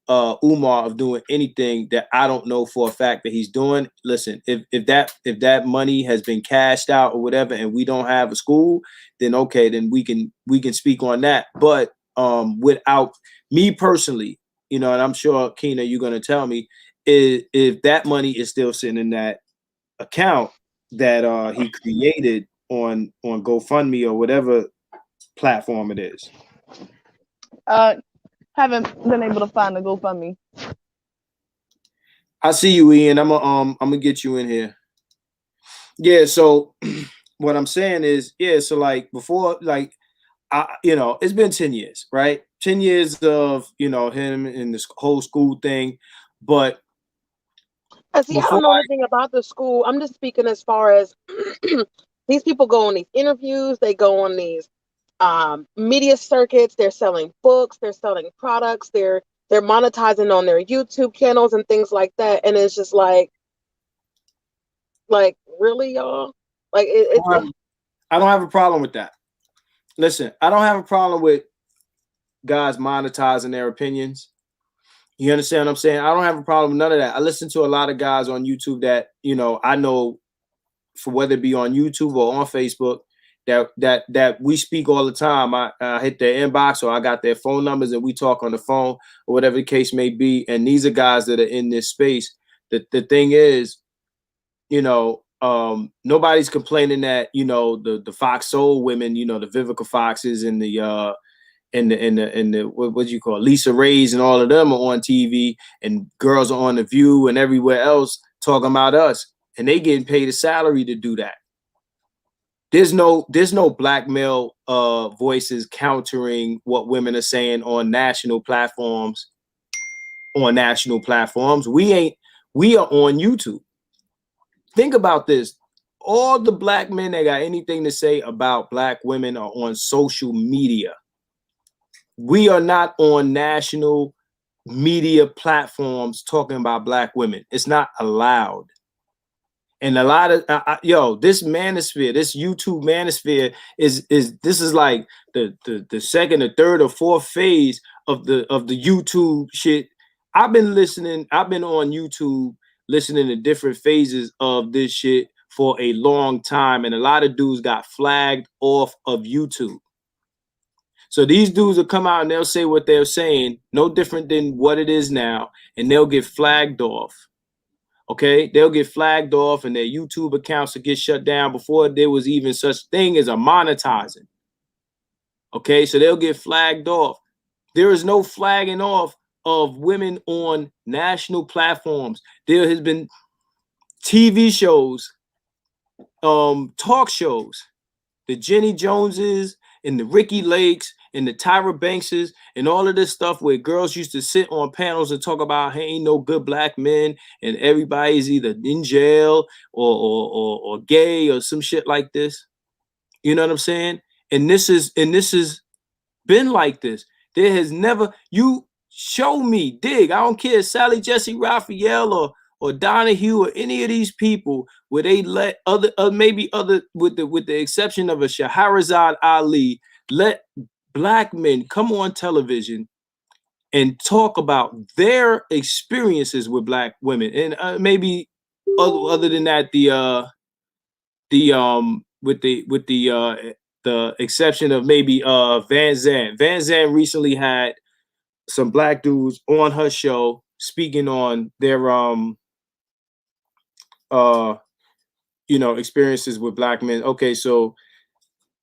Umar of doing anything that I don't know for a fact that he's doing. Listen, if that money has been cashed out or whatever, and we don't have a school, then okay, then we can speak on that. But without me personally, you know, and I'm sure Keena, you're gonna tell me if that money is still sitting in that account that he created on GoFundMe or whatever platform it is. Haven't been able to find the GoFundMe. I see you, Ian. I'm gonna get you in here. Yeah. So what I'm saying is, yeah. So like before, like you know, it's been 10 years, right? 10 years of, you know, him and this whole school thing, but See, I don't know anything about the school. I'm just speaking as far as these people go on these interviews, they go on these media circuits, they're selling books, they're selling products, they're monetizing on their YouTube channels and things like that. And it's just like really, y'all? Like I don't have a problem with that. Listen, I don't have a problem with guys monetizing their opinions. You understand what I'm saying? I don't have a problem with none of that. I listen to a lot of guys on YouTube that, you know, I know, for whether it be on YouTube or on Facebook, that we speak all the time. I hit their inbox or I got their phone numbers and we talk on the phone or whatever the case may be. And these are guys that are in this space. The thing is, you know, nobody's complaining that, you know, the Fox Soul women, you know, the Vivica Foxes and the what you call Lisa Ray's and all of them are on TV, and girls are on The View and everywhere else talking about us, and they getting paid a salary to do that. There's no black male voices countering what women are saying on national platforms. We are on YouTube. Think about this. All the black men that got anything to say about black women are on social media. We are not on national media platforms talking about black women. It's not allowed. And a lot of this manosphere, this YouTube manosphere is like the second or third or fourth phase of the YouTube shit. I've been on YouTube listening to different phases of this shit for a long time, and a lot of dudes got flagged off of YouTube. So these dudes will come out and they'll say what they're saying, no different than what it is now, and they'll get flagged off. Okay, they'll get flagged off and their YouTube accounts will get shut down before there was even such thing as a monetizing. Okay, so they'll get flagged off. There is no flagging off of women on national platforms. There has been TV shows, talk shows, the Jenny Joneses and the Ricky Lakes and the Tyra Bankses and all of this stuff where girls used to sit on panels and talk about, hey, ain't no good black men and everybody's either in jail or gay or some shit like this. You know what I'm saying? And this is been like this. There has never, you show me, dig. I don't care, Sally Jesse Raphael or Donahue or any of these people where they let other maybe other with the exception of a Shahrazad Ali, let black men come on television and talk about their experiences with black women, and maybe other than that, with the exception of maybe Van Zandt. Van Zandt recently had some black dudes on her show speaking on their experiences with black men. Okay, so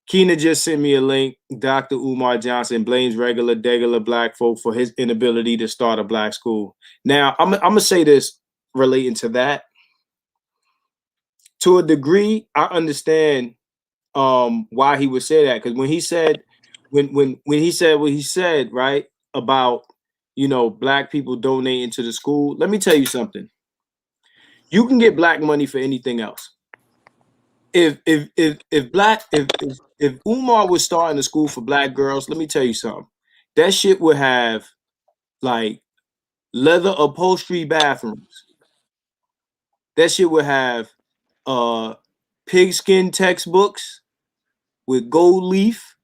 Keena just sent me a link. Dr. Umar Johnson blames regular black folk for his inability to start a black school. Now, I'm gonna say this relating to that. To a degree, I understand why he would say that, because when he said what he said, right, about black people donating to the school, let me tell you something. You can get black money for anything else. If Umar was starting a school for black girls, let me tell you something. That shit would have like leather upholstery bathrooms. That shit would have pigskin textbooks with gold leaf,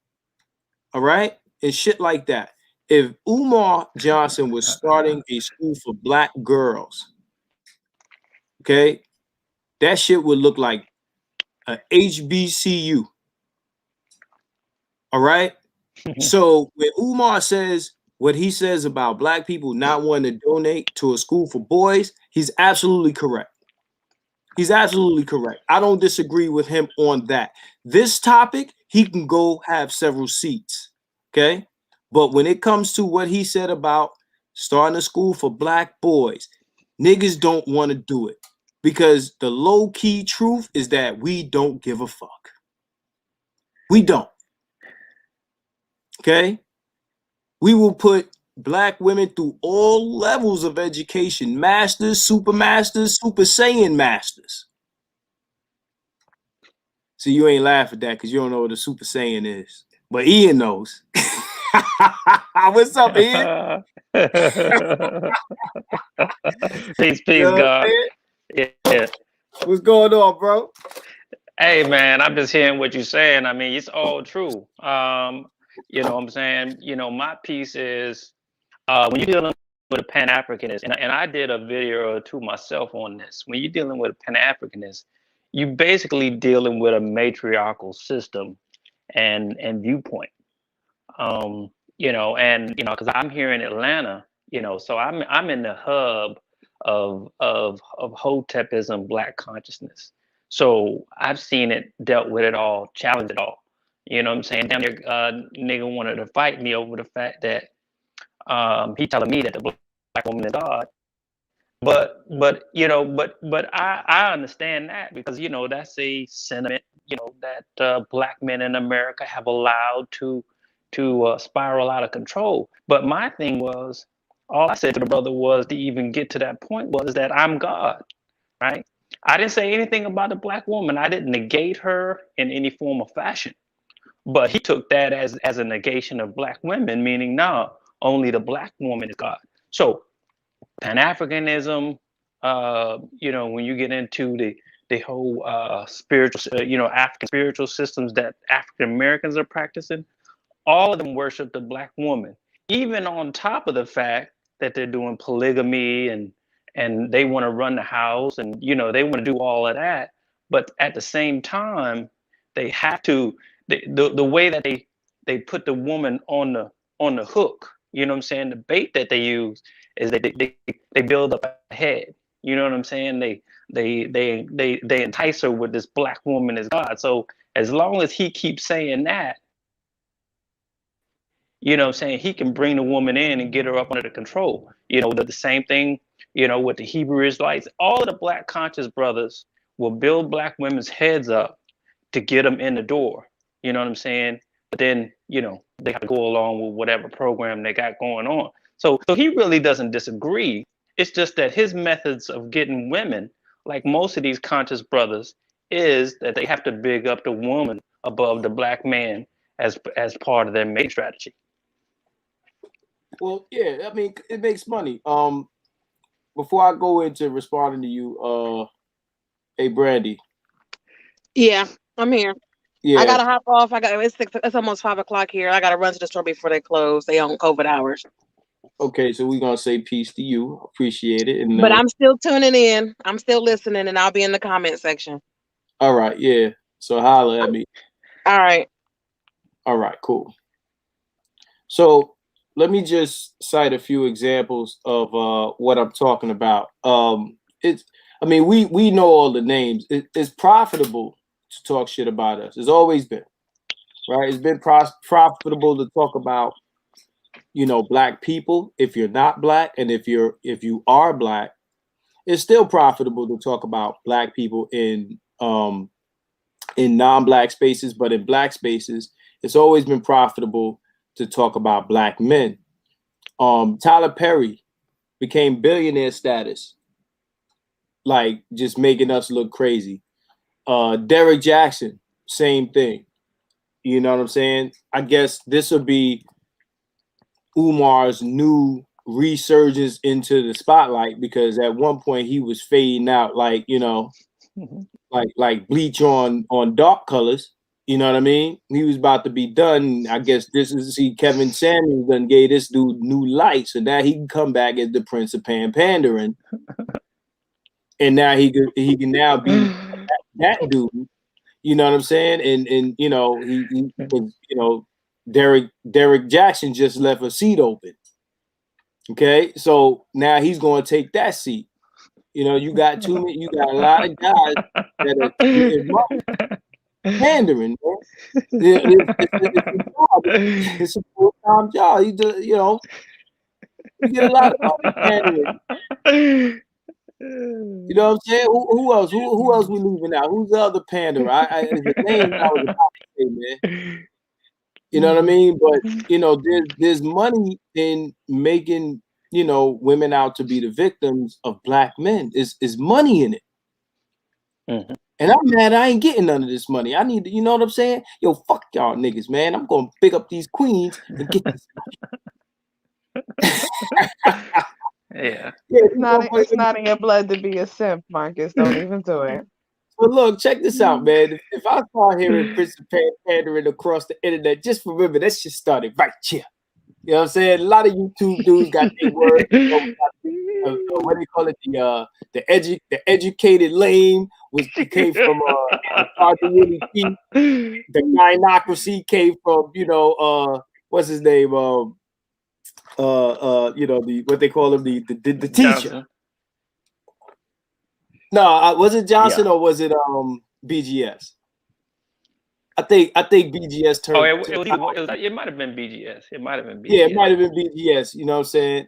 all right, and shit like that. if Umar Johnson was starting a school for black girls, okay, that shit would look like a HBCU. All right. So when Umar says what he says about black people not wanting to donate to a school for boys, he's absolutely correct. He's absolutely correct. I don't disagree with him on that. This topic, he can go have several seats. Okay. But when it comes to what he said about starting a school for black boys, niggas don't want to do it because the low key truth is that we don't give a fuck. We don't. Okay. We will put black women through all levels of education, masters, super saiyan masters. See, you ain't laugh at that because you don't know what a super saiyan is. But Ian knows. What's up, Ian? Peace, You know God. Yeah. What's going on, bro? Hey, man, I'm just hearing what you're saying. I mean, it's all true. You know what I'm saying? You know, my piece is when you're dealing with a Pan-Africanist, and I did a video or two myself on this. When you're dealing with a Pan-Africanist, you basically dealing with a matriarchal system and viewpoint. You know, and you know, because I'm here in Atlanta, you know, so I'm in the hub of Hotepism, Black consciousness. So I've seen it, dealt with it all, challenged it all. You know what I'm saying? Damn near nigga wanted to fight me over the fact that he telling me that the black woman is God. But you know, but I understand that because you know that's a sentiment, you know, that black men in America have allowed to spiral out of control. But my thing was, all I said to the brother was to even get to that point was that I'm God, right? I didn't say anything about the black woman. I didn't negate her in any form or fashion. But he took that as a negation of black women, meaning no, only the black woman is God. So Pan-Africanism, you know, when you get into the whole spiritual, you know, African spiritual systems that African Americans are practicing, all of them worship the black woman, even on top of the fact that they're doing polygamy and they want to run the house and you know they want to do all of that, but at the same time they have to the way that they put the woman on the hook, you know what I'm saying, the bait that they use is that they build up a head, you know what I'm saying, they entice her with this black woman as God. So as long as he keeps saying that, you know what I'm saying, he can bring the woman in and get her up under the control. You know, the same thing, you know, with the Hebrew Israelites. All of the black conscious brothers will build black women's heads up to get them in the door. You know what I'm saying? But then, you know, they have to go along with whatever program they got going on. So he really doesn't disagree. It's just that his methods of getting women, like most of these conscious brothers, is that they have to big up the woman above the black man as part of their mating strategy. Well, yeah, I mean, it makes money. Before I go into responding to you, hey Brandy. Yeah, I'm here. Yeah. I gotta hop off. It's almost 5 o'clock here. I gotta run to the store before they close. They on COVID hours. Okay, so we're gonna say peace to you. Appreciate it. And But I'm still tuning in. I'm still listening, and I'll be in the comment section. all right, yeah. So holla at me. All right. All right, cool. So let me just cite a few examples of what I'm talking about. It's, I mean, we know all the names. It's profitable to talk shit about us. It's always been, right? It's been profitable to talk about, you know, black people. If you're not black, and if you are black, it's still profitable to talk about black people in non-black spaces, but in black spaces, it's always been profitable to talk about black men. Tyler Perry became billionaire status, like just making us look crazy. Derek Jackson, same thing. You know what I'm saying? I guess this will be Umar's new resurgence into the spotlight because at one point he was fading out like, you know, like bleach on dark colors. You know what I mean? He was about to be done. I guess this is Kevin Samuels done gave this dude new light, so now he can come back as the Prince of Pandering, and now he can now be that dude. You know what I'm saying? And you know he Derek Jackson just left a seat open. Okay, so now he's going to take that seat. You know, you got a lot of guys that are getting money, pandering, man. It's a full-time job. You get a lot of money pandering. You know what I'm saying? Who else? Who else we leaving out? Who's the other panderer? It's a name I was about to say, man. You know what I mean? But you know, there's money in making women out to be the victims of black men. Is money in it. Mm-hmm. And I'm mad I ain't getting none of this money. I need to, you know what I'm saying? Yo, fuck y'all niggas, man. I'm gonna pick up these queens and get this money. Yeah. It's not in your blood to be a simp, Marcus. Don't even do it. Well, look, check this out, man. If I start hearing Prince of Pandering across the internet, just remember that shit started right here. You know what I'm saying? A lot of YouTube dudes got their word. What do you call it? The educated lame came from the gynocracy came from what's his name? What they call him the teacher. Johnson. No, was it Johnson or was it BGS? I think BGS turned. Oh, it might have been BGS. It might have been BGS. Yeah, it might have been BGS. You know what I'm saying?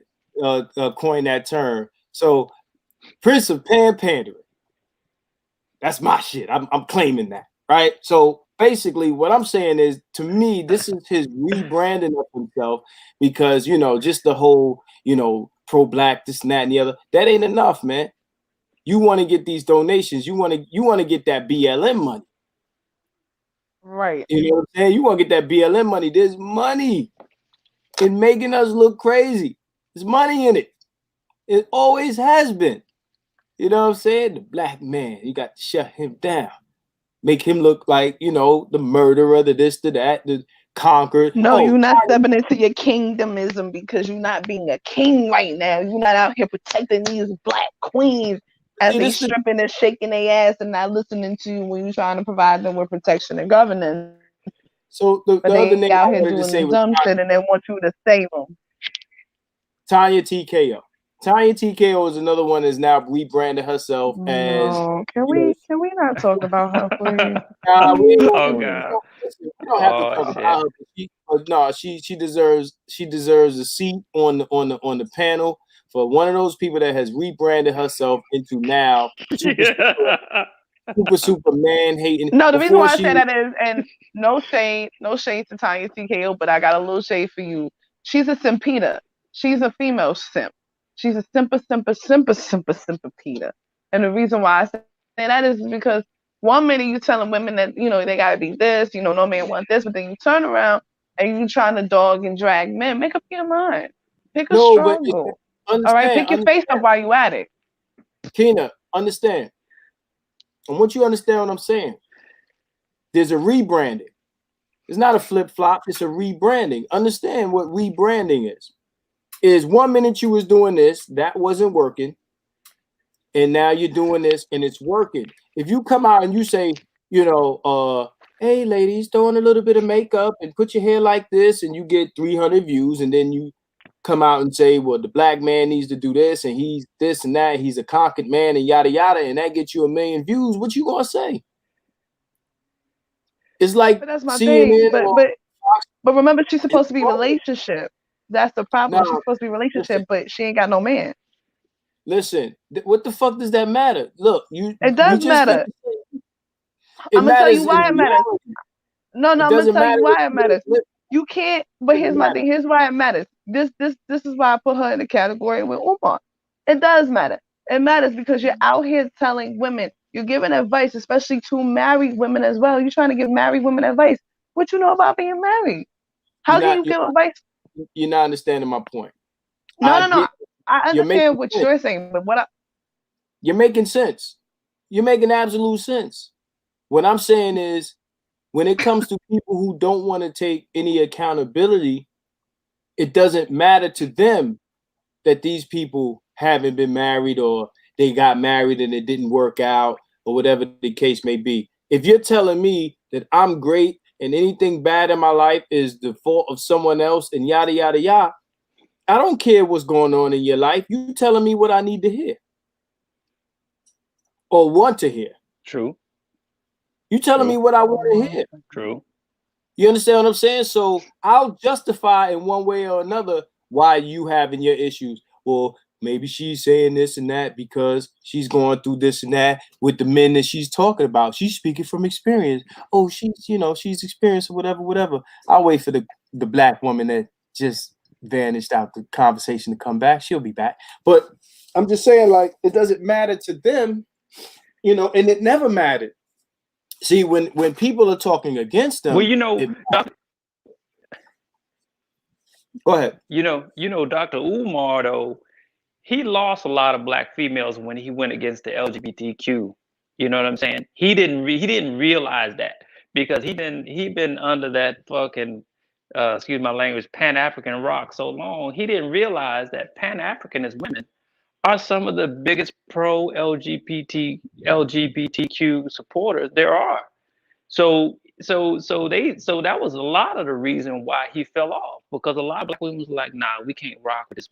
Coined that term. So Prince of Pandering. That's my shit. I'm claiming that, right? So basically, what I'm saying is, to me, this is his rebranding of himself because just the whole pro-black, this and that and the other. That ain't enough, man. You want to get these donations. You want to get that BLM money. Right. You know what I'm saying? You want to get that BLM money. There's money in making us look crazy. There's money in it. It always has been. You know what I'm saying? The black man, you got to shut him down. Make him look like, the murderer, the this, the that, the conquered. No, you're not stepping into your kingdomism because you're not being a king right now. You're not out here protecting these black queens as they stripping and shaking their ass and not listening to you when you're trying to provide them with protection and governance. So the other name out I here wanted doing to say the was dumb shit and they want you to save them. Tanya TKO. Tanya TKO is another one that's now rebranded herself as. Can we not talk about her, please? Oh God. We don't have to talk about her. No, she deserves a seat on the panel for one of those people that has rebranded herself into now super man hating. No, the reason why I say that is, and no shade to Tanya TKO, but I got a little shade for you. She's a simpita. She's a female simp. She's a simpita. And the reason why I say that is because one minute you telling women that they gotta be this, no man want this, but then you turn around and you trying to dog and drag men. Make up your mind. Pick a struggle. All right, pick your face up while you at it. Kina, understand. I want you to understand what I'm saying. There's a rebranding. It's not a flip-flop, it's a rebranding. Understand what rebranding is. Is 1 minute you was doing this, that wasn't working, and now you're doing this and it's working. If you come out and you say, hey ladies, throw on a little bit of makeup and put your hair like this, and you get 300 views, and then you come out and say, well, the black man needs to do this, and he's this and that, he's a conquered man, and yada yada, and that gets you 1 million views, what you gonna say? It's like, but that's my thing. But remember, she's supposed to be relationship. That's the problem. She's supposed to be relationship, but she ain't got no man. Listen, what the fuck does that matter? Look, it does matter. I'm gonna tell you why it matters. No, I'm gonna tell you why it matters. You can't. But here's my thing. Here's why it matters. This is why I put her in the category with Umar. It does matter. It matters because you're out here telling women. You're giving advice, especially to married women as well. You're trying to give married women advice. What you know about being married? How can you give advice? You're not understanding my point. No. I understand what you're saying, but you're making sense. You're making absolute sense. What I'm saying is, when it comes to people who don't want to take any accountability, it doesn't matter to them that these people haven't been married or they got married and it didn't work out or whatever the case may be. If you're telling me that I'm great and anything bad in my life is the fault of someone else and yada, yada, yada, I don't care what's going on in your life. You telling me what I need to hear or want to hear. True. You telling me what I want to hear. True. You understand what I'm saying? So I'll justify in one way or another why you having your issues. Well, maybe she's saying this and that because she's going through this and that with the men that she's talking about. She's speaking from experience. Oh, she's experienced whatever. I'll wait for the black woman that just vanished out the conversation to come back. She'll be back. But I'm just saying, like, it doesn't matter to them, and it never mattered. See, when people are talking against them, well, go ahead. Dr. Umar, though, he lost a lot of black females when he went against the LGBTQ. You know what I'm saying? He didn't realize that because he been under that fucking excuse my language, Pan-African rock so long. He didn't realize that Pan-Africanist women are some of the biggest LGBTQ supporters there are. So that was a lot of the reason why he fell off, because a lot of black women was like, nah, we can't rock with this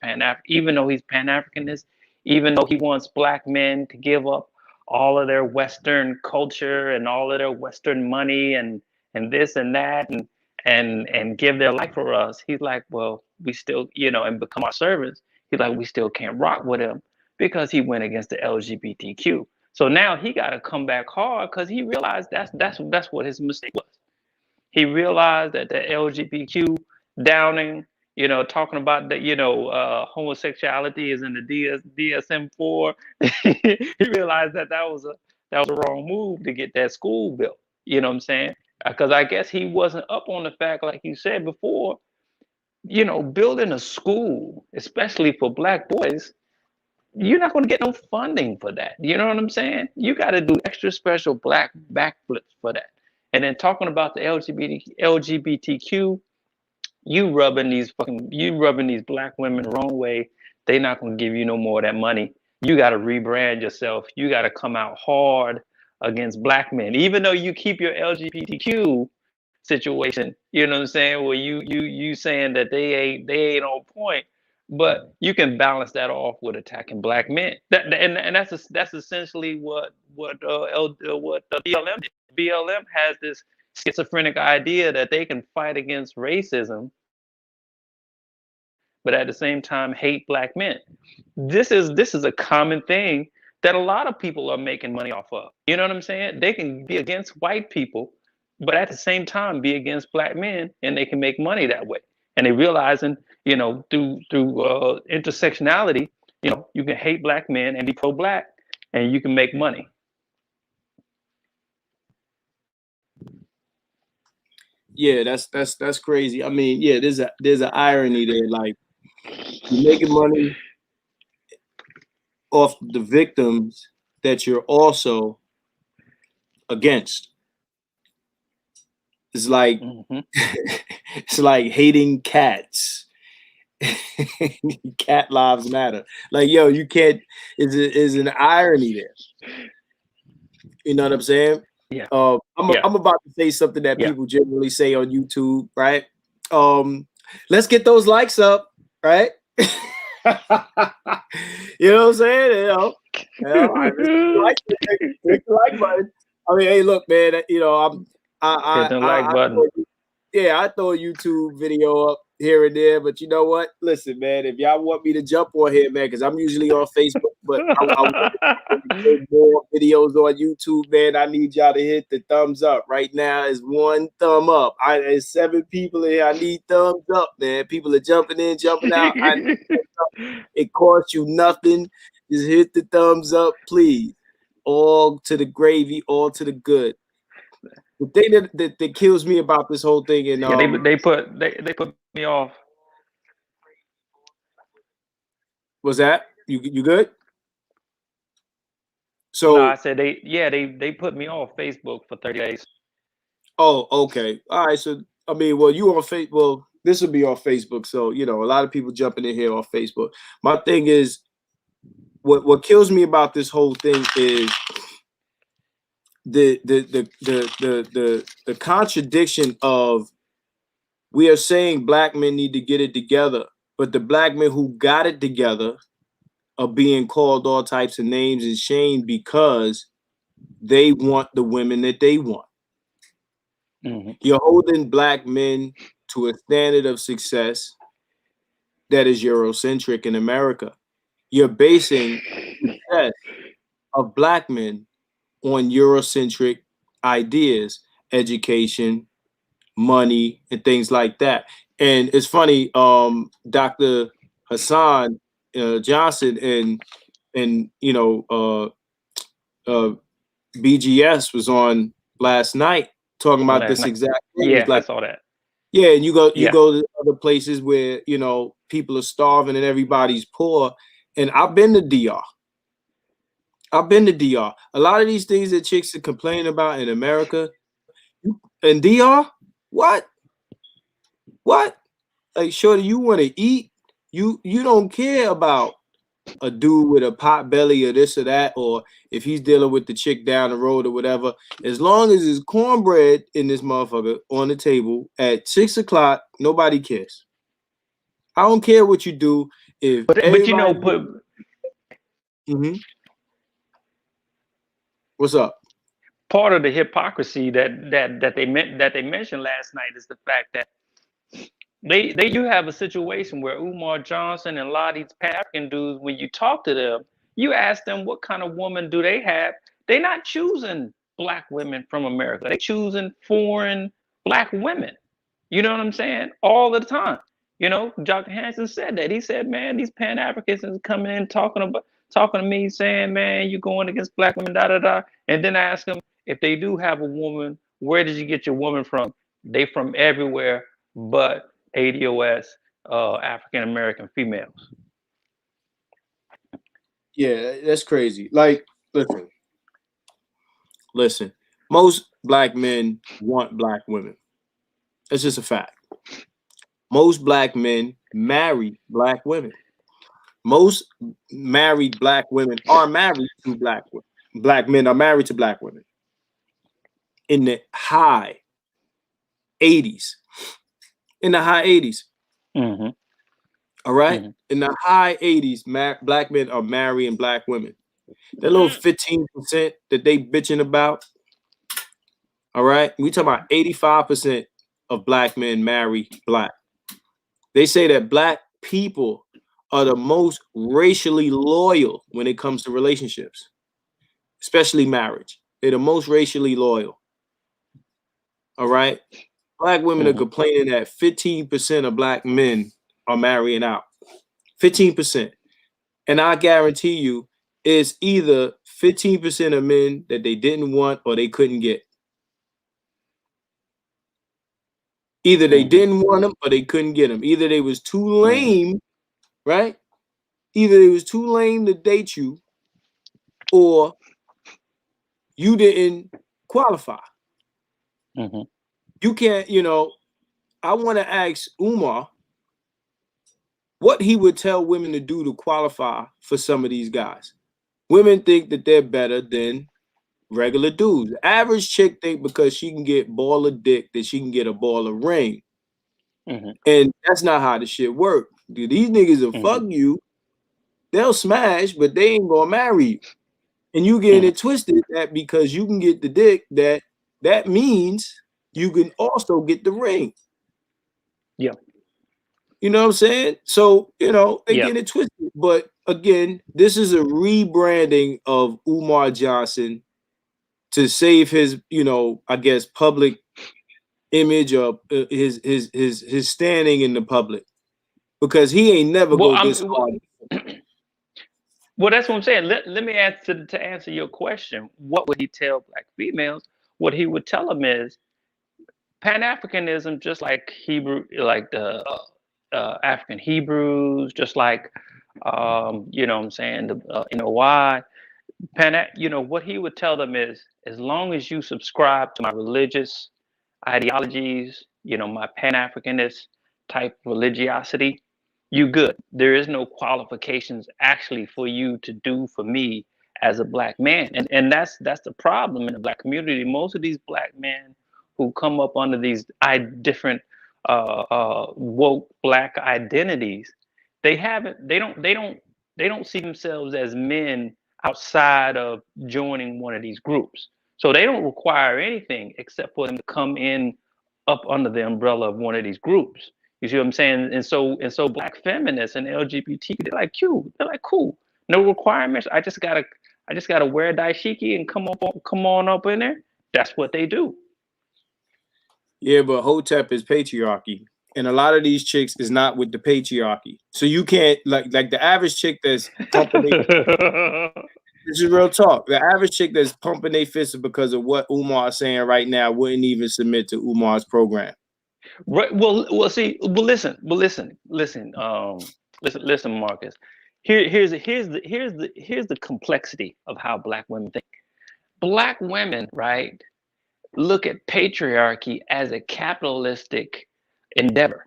even though he's Pan-Africanist, even though he wants black men to give up all of their Western culture and all of their Western money and this and that and give their life for us. He's like, well, we still, and become our servants. He's like, we still can't rock with him because he went against the LGBTQ. So now he got to come back hard because he realized that's what his mistake was. He realized that the LGBTQ downing, talking about that, homosexuality is in the DSM-4. He realized that was a wrong move to get that school built. You know what I'm saying? Because I guess he wasn't up on the fact, like you said before, building a school, especially for black boys, you're not going to get no funding for that. You know what I'm saying? You got to do extra special black backflips for that. And then talking about the LGBTQ, you rubbing these black women the wrong way. They're not going to give you no more of that money. You got to rebrand yourself. You got to come out hard against black men, even though you keep your LGBTQ situation. You know what I'm saying? Where you saying that they ain't on point, but you can balance that off with attacking black men. That's essentially what BLM did. BLM has this schizophrenic idea that they can fight against racism, but at the same time hate black men. This is a common thing that a lot of people are making money off of. You know what I'm saying? They can be against white people, but at the same time be against black men, and they can make money that way. And they realizing, through intersectionality, you can hate black men and be pro-black, and you can make money. Yeah, that's crazy. I mean, yeah, there's an irony there. Like, you're making money off the victims that you're also against. It's like it's like hating cats. Cat lives matter. Like, yo, you can't. Is an irony there. You know what I'm saying? Yeah. I'm about to say something that people generally say on YouTube, right? Let's get those likes up, right? You know what I'm saying? I click the like button. I mean, hey, look, man. Hit the like button. I throw a YouTube video up here and there, but you know what? Listen, man, if y'all want me to jump on here, man, because I'm usually on Facebook, but I want more videos on YouTube, man. I need y'all to hit the thumbs up. Right now is one thumb up. There's 7 people in here. I need thumbs up, man. People are jumping in, jumping out. It costs you nothing. Just hit the thumbs up, please. All to the gravy, all to the good. The thing that kills me about this whole thing, and they put me off. Was that you good? So no, I said they put me off Facebook for 30 days. Oh, okay. All right. So I mean, well, you on Facebook. Well, this will be on Facebook. So, you know, a lot of people jumping in here on Facebook. My thing is, what kills me about this whole thing is the contradiction of, we are saying black men need to get it together, but the black men who got it together are being called all types of names and shamed because they want the women that they want. Mm-hmm. You're holding black men to a standard of success that is Eurocentric in America. You're basing success of black men on Eurocentric ideas, education, money, and things like that. And it's funny, Dr. Hassan Johnson and you know BGS was on last night talking about Last this night. exact thing. Yeah, It's like, I saw that. yeah, and you Yeah. go to other places where, you know, people are starving and everybody's poor. And I've been to DR. I've been to DR. A lot of these things that chicks are complaining about in America and DR, what? What? Like, shorty, you want to eat? You don't care about a dude with a pot belly or this or that, or if he's dealing with the chick down the road or whatever. As long as there's cornbread in this motherfucker on the table at 6 o'clock, nobody cares. I don't care what you do. If But you know, everybody, what's up? part of the hypocrisy that they mentioned last night is the fact that they you have a situation where Umar Johnson and a lot of these Pan African dudes, when you talk to them, you ask them what kind of woman do they have. They're not choosing black women from America. They choosing foreign black women. You know what I'm saying? All the time. You know, Dr. Hansen said that. He said, man, these Pan Africans is coming in talking to me, saying, man, you're going against black women, da da da. And then I ask them, if they do have a woman, where did you get your woman from? They from everywhere but ADOS, African American females. Yeah, that's crazy. Like, listen. Most black men want black women. That's just a fact. Most black men marry black women. Most married black women are married to black women. Black men are married to black women in the high 80s. In the high 80s. Mm-hmm. All right. Mm-hmm. In the high 80s, black men are marrying black women. That little 15% that they bitching about. All right. We talking about 85% of black men marry black. They say that black people are the most racially loyal when it comes to relationships, especially marriage. They're the most racially loyal. All right. Black women are complaining that 15% of black men are marrying out. 15%. And I guarantee you, it's either 15% of men that they didn't want or they couldn't get. Either they didn't want them or they couldn't get them. Either they was too lame, right? Either they was too lame to date you, or you didn't qualify. You can't, you know, I want to ask Umar what he would tell women to do to qualify for some of these guys. Women think that they're better than regular dudes. Average chick think because she can get ball of dick that she can get a ball of ring. And that's not how the shit work. Dude, these niggas will fuck you. They'll smash, but they ain't gonna marry you. And you getting it twisted that because you can get the dick, that means you can also get the ring. Yeah. You know what I'm saying? So, you know, they get it twisted. But again, this is a rebranding of Umar Johnson to save his, you know, I guess, public image of his standing in the public, because he ain't never go this hard. Well, that's what I'm saying. Let me answer to answer your question. What would he tell black females? What he would tell them is Pan-Africanism, just like Hebrew, like the African Hebrews, just like you know what I'm saying, you know why you know what he would tell them is, as long as you subscribe to my religious ideologies, my Pan-Africanist type religiosity, you good. There is no qualifications actually for you to do for me as a black man. And that's the problem in the black community. Most of these black men who come up under these different woke black identities, they don't see themselves as men outside of joining one of these groups. So they don't require anything except for them to come in up under the umbrella of one of these groups. You see what I'm saying? And so black feminists and LGBT, they're like cute. They're like cool. No requirements. I just gotta wear a dashiki and come on up in there. That's what they do. Yeah, but Hotep is patriarchy. And a lot of these chicks is not with the patriarchy. So you can't like the average chick that's pumping this is real talk. The average chick that's pumping their fists because of what Umar is saying right now wouldn't even submit to Umar's program. Right. Well. See. Well, listen. Listen, Marcus. Here's the complexity of how black women think. Black women, right, look at patriarchy as a capitalistic endeavor,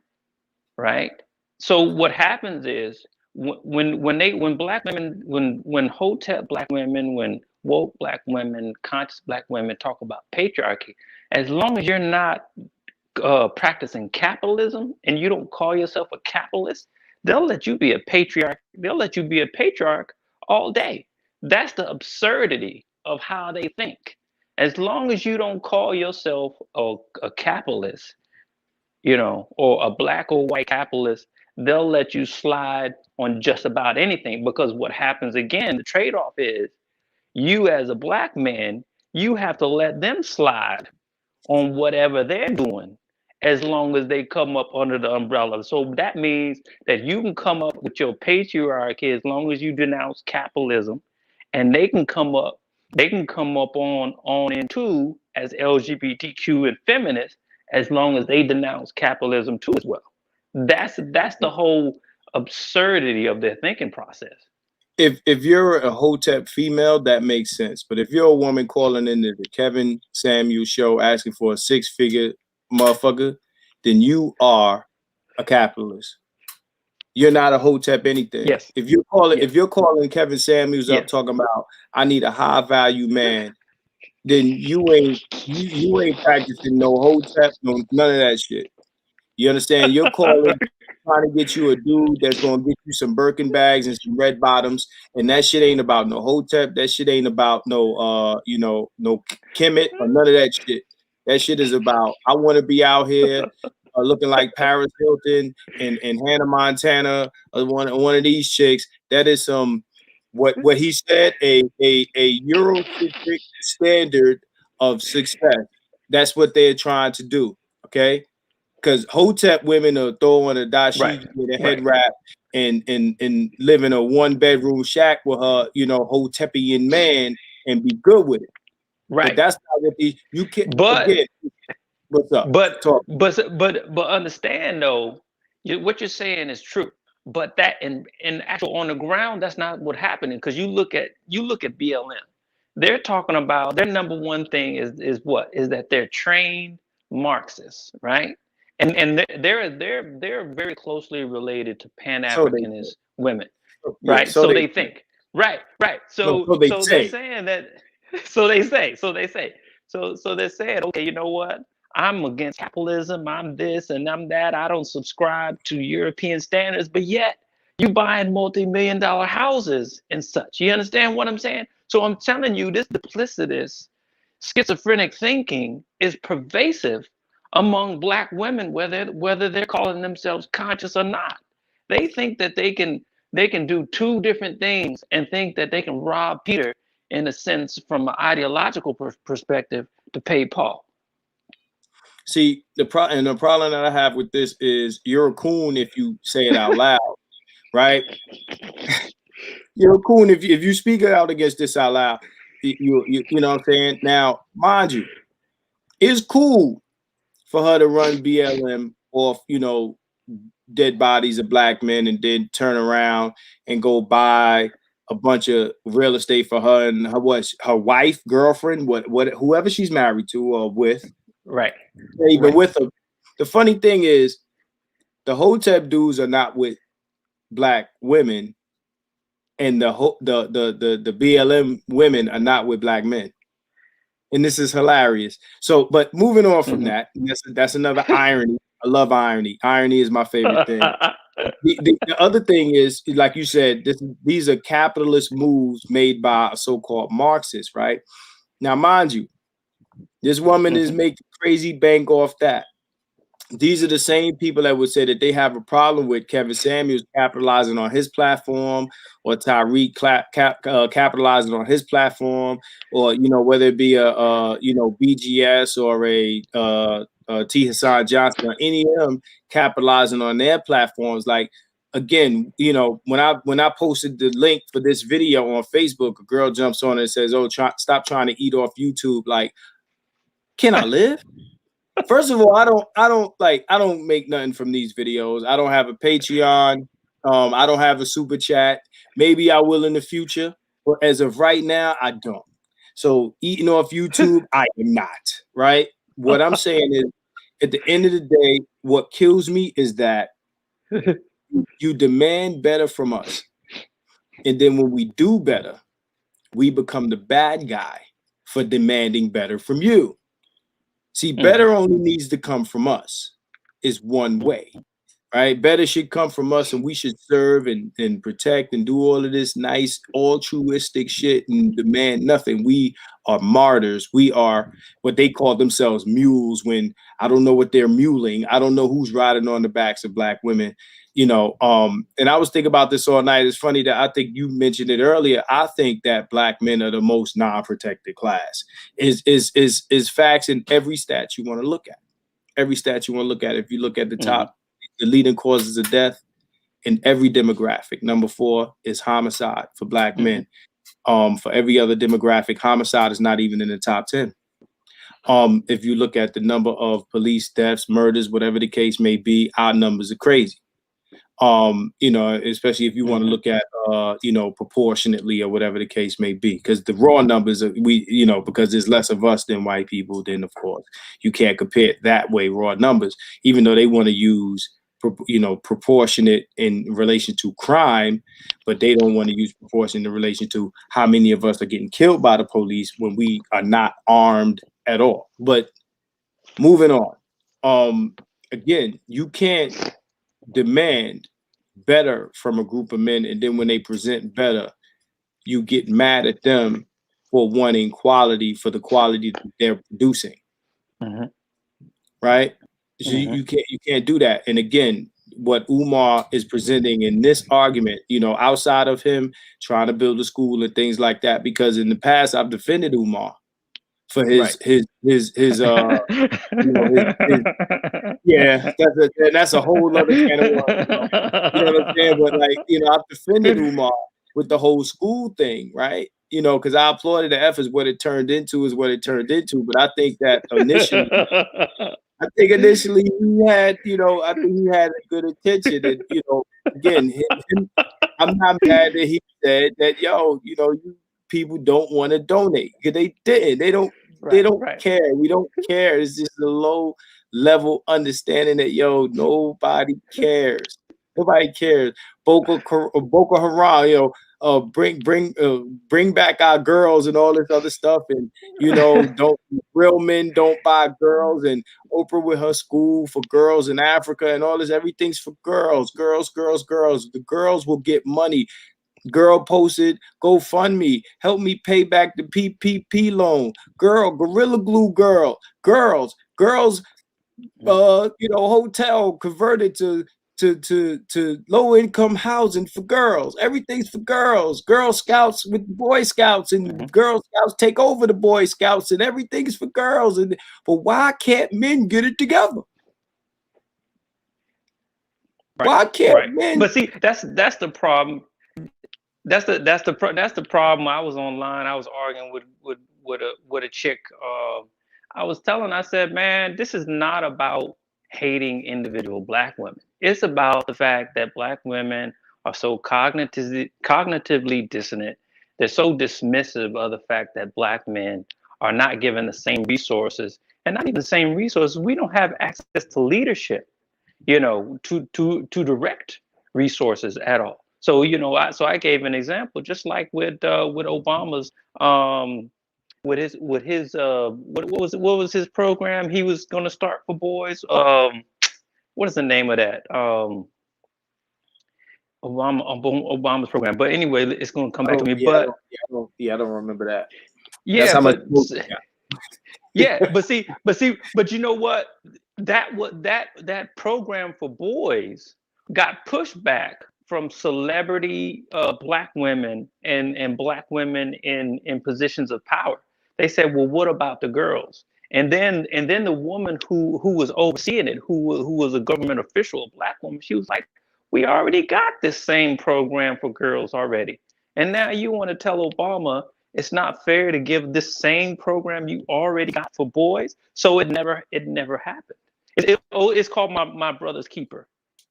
right? So what happens is when black women, when Hotep black women, when woke black women, conscious black women talk about patriarchy, as long as you're not practicing capitalism and you don't call yourself a capitalist, they'll let you be a patriarch. They'll let you be a patriarch all day. That's the absurdity of how they think. As long as you don't call yourself a capitalist, or a black or white capitalist, they'll let you slide on just about anything. Because what happens again, the trade-off is you as a black man, you have to let them slide on whatever they're doing as long as they come up under the umbrella. So that means that you can come up with your patriarchy as long as you denounce capitalism, and they can come up on into as LGBTQ and feminists as long as they denounce capitalism too as well. That's the whole absurdity of their thinking process. If you're a Hotep female, that makes sense. But if you're a woman calling into the Kevin Samuels show asking for a 6-figure motherfucker, then you are a capitalist. You're not a Hotep anything. Yes. If you're calling Kevin Samuels up talking about I need a high value man, then you ain't practicing no Hotep, none of that shit. You understand? You're calling trying to get you a dude that's gonna get you some Birkin bags and some red bottoms, and that shit ain't about no Hotep. That shit ain't about no no Kemet or none of that shit. That shit is about I want to be out here looking like Paris Hilton and Hannah Montana, one of these chicks. That is some what he said a Eurocentric standard of success. That's what they're trying to do. Okay. Because Hotep women are throwing a dashiki with a head wrap and live in a 1-bedroom shack with her, Hotepian man and be good with it. Right. But that's not what you can't. But again, what's up? But understand though, what you're saying is true. But that in actual on the ground, that's not what happening. Because you look at BLM, they're talking about their number one thing is that they're trained Marxists, right? And they're very closely related to Pan-Africanist women, right? Yeah, so they think, right. So they're saying that. So they say. So they're saying, okay, you know what? I'm against capitalism. I'm this and I'm that. I don't subscribe to European standards, but yet you buying multi-million-dollar houses and such. You understand what I'm saying? So I'm telling you, this duplicitous, schizophrenic thinking is pervasive among black women, whether they're calling themselves conscious or not. They think that they can do two different things and think that they can rob Peter, in a sense, from an ideological perspective, to pay Paul. See, the problem that I have with this is you're a coon if you say it out loud, right? You're a coon if you speak out against this out loud. You know what I'm saying? Now, mind you, it's cool for her to run BLM off, dead bodies of black men and then turn around and go buy a bunch of real estate for her and her wife, girlfriend, whoever she's married to or with, Right. Even Right. with them. The funny thing is, the Hotep dudes are not with black women, and the BLM women are not with black men. And this is hilarious. So, but moving on from that, that's another irony. I love irony. Irony is my favorite thing. The other thing is, like you said, these are capitalist moves made by a so-called Marxist, right? Now, mind you, this woman is making crazy bank off that. These are the same people that would say that they have a problem with Kevin Samuels capitalizing on his platform, or Tyreek capitalizing on his platform, or whether it be a BGS or a T. Hassan Johnson, or any of them capitalizing on their platforms. Like, again, when I posted the link for this video on Facebook, a girl jumps on it and says, "Oh, stop trying to eat off YouTube." Like, can I live? First of all, I don't make nothing from these videos. I don't have a Patreon. I don't have a super chat. Maybe I will in the future, but as of right now, I don't. So eating off YouTube, I am not. Right? What I'm saying is, at the end of the day, what kills me is that you demand better from us, and then when we do better, we become the bad guy for demanding better from you. See, better only needs to come from us. Is one way, right? Better should come from us, and we should serve and protect and do all of this nice altruistic shit and demand nothing. We are martyrs. We are what they call themselves, mules, when I don't know what they're muling. I don't know who's riding on the backs of black women. And I was thinking about this all night. It's funny that I think you mentioned it earlier. I think that black men are the most non-protected class. Is facts in every stat you want to look at. Every stat you want to look at. If you look at the top, the leading causes of death in every demographic. Number 4 is homicide for black men. For every other demographic, homicide is not even in the top 10. If you look at the number of police deaths, murders, whatever the case may be, our numbers are crazy. Especially if you want to look at, proportionately or whatever the case may be, because the raw numbers are, because there's less of us than white people, then of course you can't compare it that way, raw numbers, even though they want to use, proportionate in relation to crime, but they don't want to use proportion in relation to how many of us are getting killed by the police when we are not armed at all. But moving on, again, you can't demand better from a group of men, and then when they present better, you get mad at them for wanting quality for the quality that they're producing. Right? So you can't do that. And again, what Umar is presenting in this argument, outside of him trying to build a school and things like that, because in the past I've defended Umar for his yeah, that's a whole other can of worms. You know what I'm saying? But I've defended Umar with the whole school thing, right? Because I applauded the efforts. What it turned into is what it turned into. But I think that initially he had, I think he had a good intention. And, again, I'm not mad that he said that, you people don't want to donate, because they didn't. They don't care. We don't care. It's just a low level understanding that, nobody cares. Nobody cares. Boko Haram, bring back our girls and all this other stuff, and don't real men don't buy girls, and Oprah with her school for girls in Africa and all this. Everything's for girls. The girls will get money. Girl posted GoFundMe, help me pay back the PPP loan. Girl, Gorilla Glue girl, girls, hotel converted to low income housing for girls. Everything's for girls. Girl Scouts with Boy Scouts, and Girl Scouts take over the Boy Scouts, and everything's for girls. But why can't men get it together? Why can't men? But see, that's the problem. That's the problem. I was online. I was arguing with a chick. I said, man, this is not about hating individual black women. It's about the fact that black women are so cognitively dissonant. They're so dismissive of the fact that black men are not given the same resources and not even the same resources. We don't have access to leadership, you know, to direct resources at all. So, you know, I gave an example, just like with Obama's what was his program he was going to start for boys? What is the name of that? Obama's program. But anyway, it's going to come back to me. But I don't remember that. yeah, That's how much. Yeah, but you know what? That program for boys got pushed back from celebrity black women and black women in positions of power. They said, well, what about the girls? And then the woman who was overseeing it, who was a government official, a black woman, she was like, we already got this same program for girls already. And now you want to tell Obama it's not fair to give this same program you already got for boys. So it never happened. It's called my brother's keeper.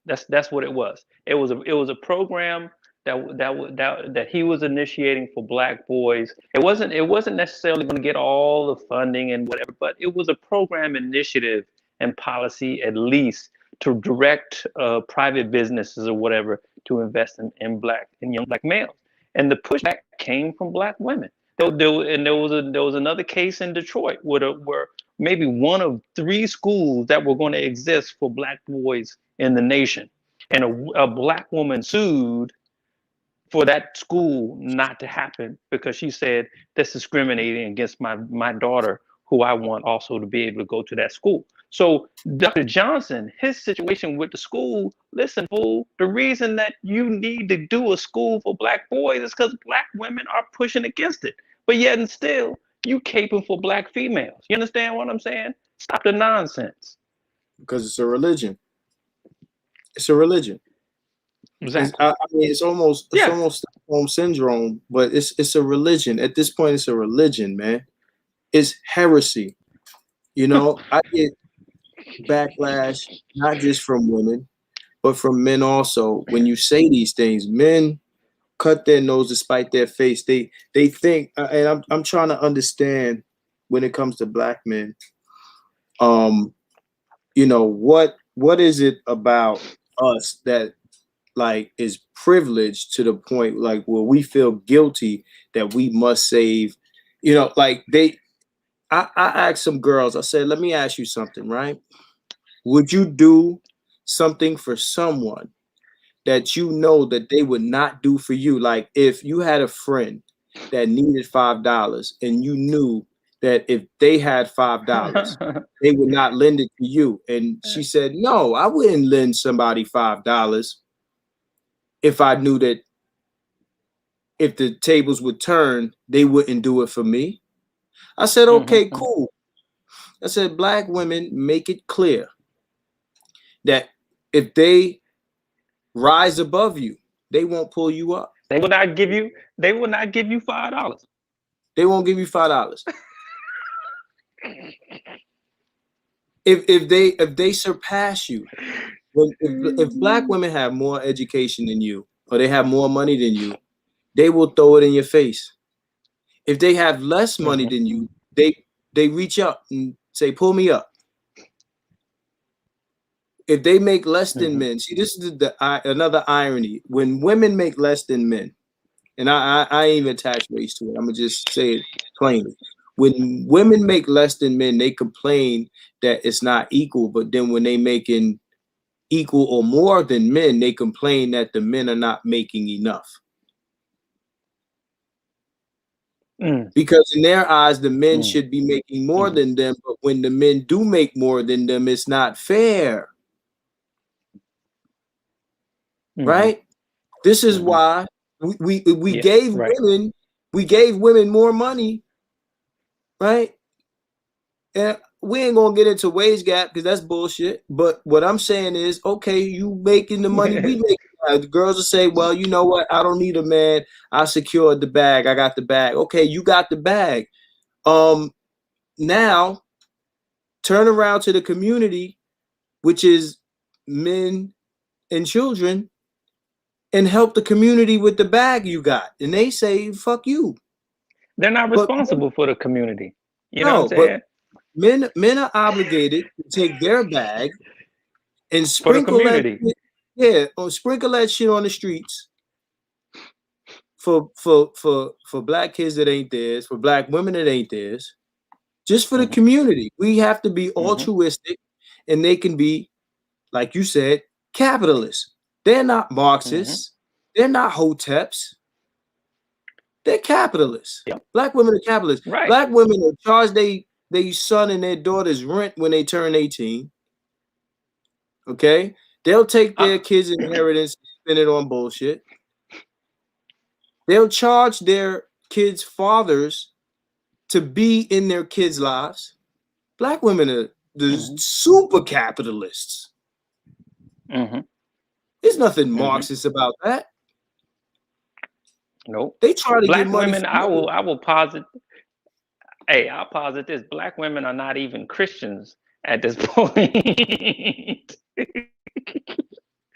That's what it was. It was a program that he was initiating for black boys. It wasn't necessarily going to get all the funding and whatever, but it was a program initiative and policy at least to direct private businesses or whatever to invest in young black males. And the pushback came from black women. There was another case in Detroit where maybe one of 3 schools that were going to exist for black boys in the nation, and a black woman sued for that school not to happen because she said that's discriminating against my daughter, who I want also to be able to go to that school. So Dr. Johnson, his situation with the school, listen, fool, the reason that you need to do a school for black boys is because black women are pushing against it. But yet and still, you caping for black females. You understand what I'm saying? Stop the nonsense. Because it's a religion. It's a religion. Exactly. I mean, it's almost Stockholm syndrome, but it's a religion. At this point, it's a religion, man. It's heresy. You know, I get backlash not just from women, but from men also. When you say these things, men cut their nose to spite their face. They think, and I'm trying to understand when it comes to black men. You know, what is it about us that like is privileged to the point like where we feel guilty that we must save, you know, like I asked some girls, I said, let me ask you something, right? Would you do something for someone that you know that they would not do for you? Like if you had a friend that needed $5 and you knew that if they had $5, they would not lend it to you. And she said, no, I wouldn't lend somebody $5 if I knew that if the tables would turn, they wouldn't do it for me. I said, okay, cool. I said, black women, make it clear that if they rise above you, they won't pull you up. They will not give you $5. They won't give you $5. If they surpass you, if black women have more education than you or they have more money than you, they will throw it in your face. If they have less money than you, they reach up and say, pull me up. If they make less than men, see, this is another irony. When women make less than men, and I ain't even attach race to it, I'm gonna just say it plainly. When women make less than men, they complain that it's not equal. But then when they making equal or more than men, they complain that the men are not making enough. Because in their eyes, the men should be making more than them. But when the men do make more than them, it's not fair. Right? This is why we gave women more money, right? And we ain't gonna get into wage gap because that's bullshit. But what I'm saying is, okay, you making the money we make. The girls will say, well, you know what? I don't need a man. I secured the bag. I got the bag. Okay, you got the bag. Now turn around to the community, which is men and children, and help the community with the bag you got. And they say, fuck you. They're not responsible for the community. You know what I'm saying? Men are obligated to take their bag and For the sprinkle that community. shit, or sprinkle that shit on the streets for black kids that ain't theirs, for black women that ain't theirs, just for the community. We have to be altruistic, and they can be, like you said, capitalists. They're not Marxists. They're not hoteps. They're capitalists. Yep. Black women are capitalists. Right. Black women will charge their son and their daughter's rent when they turn 18. Okay? They'll take their kids' inheritance and spend it on bullshit. They'll charge their kids' fathers to be in their kids' lives. Black women are the super capitalists. There's nothing Marxist about that. Nope. They try to Black get money. women, I will posit. Hey, I'll posit this: Black women are not even Christians at this point.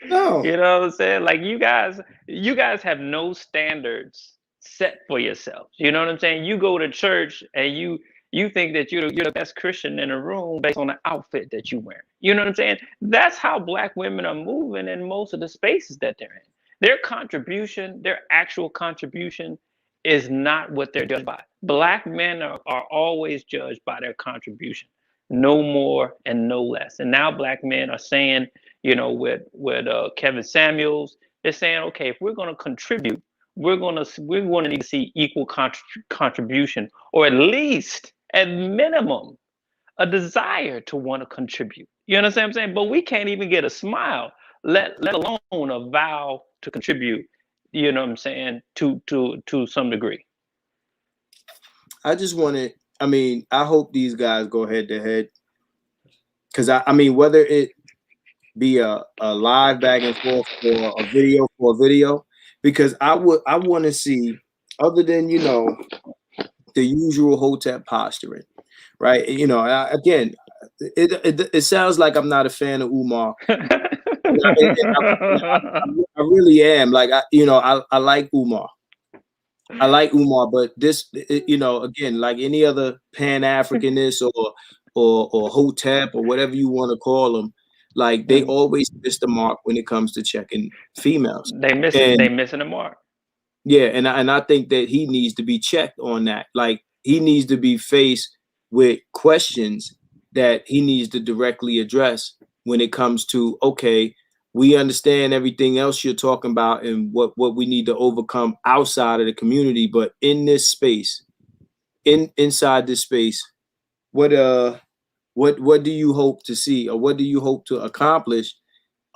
No. You know what I'm saying? Like you guys have no standards set for yourselves. You know what I'm saying? You go to church and you think that you're the best Christian in the room based on the outfit that you wear. You know what I'm saying? That's how Black women are moving in most of the spaces that they're in. Their contribution, their actual contribution, is not what they're judged by. Black men are always judged by their contribution, no more and no less. And now Black men are saying, you know, with Kevin Samuels, they're saying, okay, if we're going to contribute, we're going to need to see equal contribution, or at least, at minimum, a desire to want to contribute. You understand what I'm saying? But we can't even get a smile, let alone a vow to contribute. You know what I'm saying? To some degree. I just want to. I mean, I hope these guys go head to head, because I mean, whether it be a live back and forth or a video, because I want to see, other than, you know, the usual hotep posturing, right? You know, again, it sounds like I'm not a fan of Umar. I really am. Like, I like Umar. I like Umar, but this, you know, again, like any other Pan-Africanist or hotep or whatever you want to call them, like they always miss the mark when it comes to checking females. They missing the mark. Yeah, and I think that he needs to be checked on that. Like, he needs to be faced with questions that he needs to directly address when it comes to, okay, we understand everything else you're talking about and what we need to overcome outside of the community, but in this space, inside this space, what do you hope to see, or what do you hope to accomplish,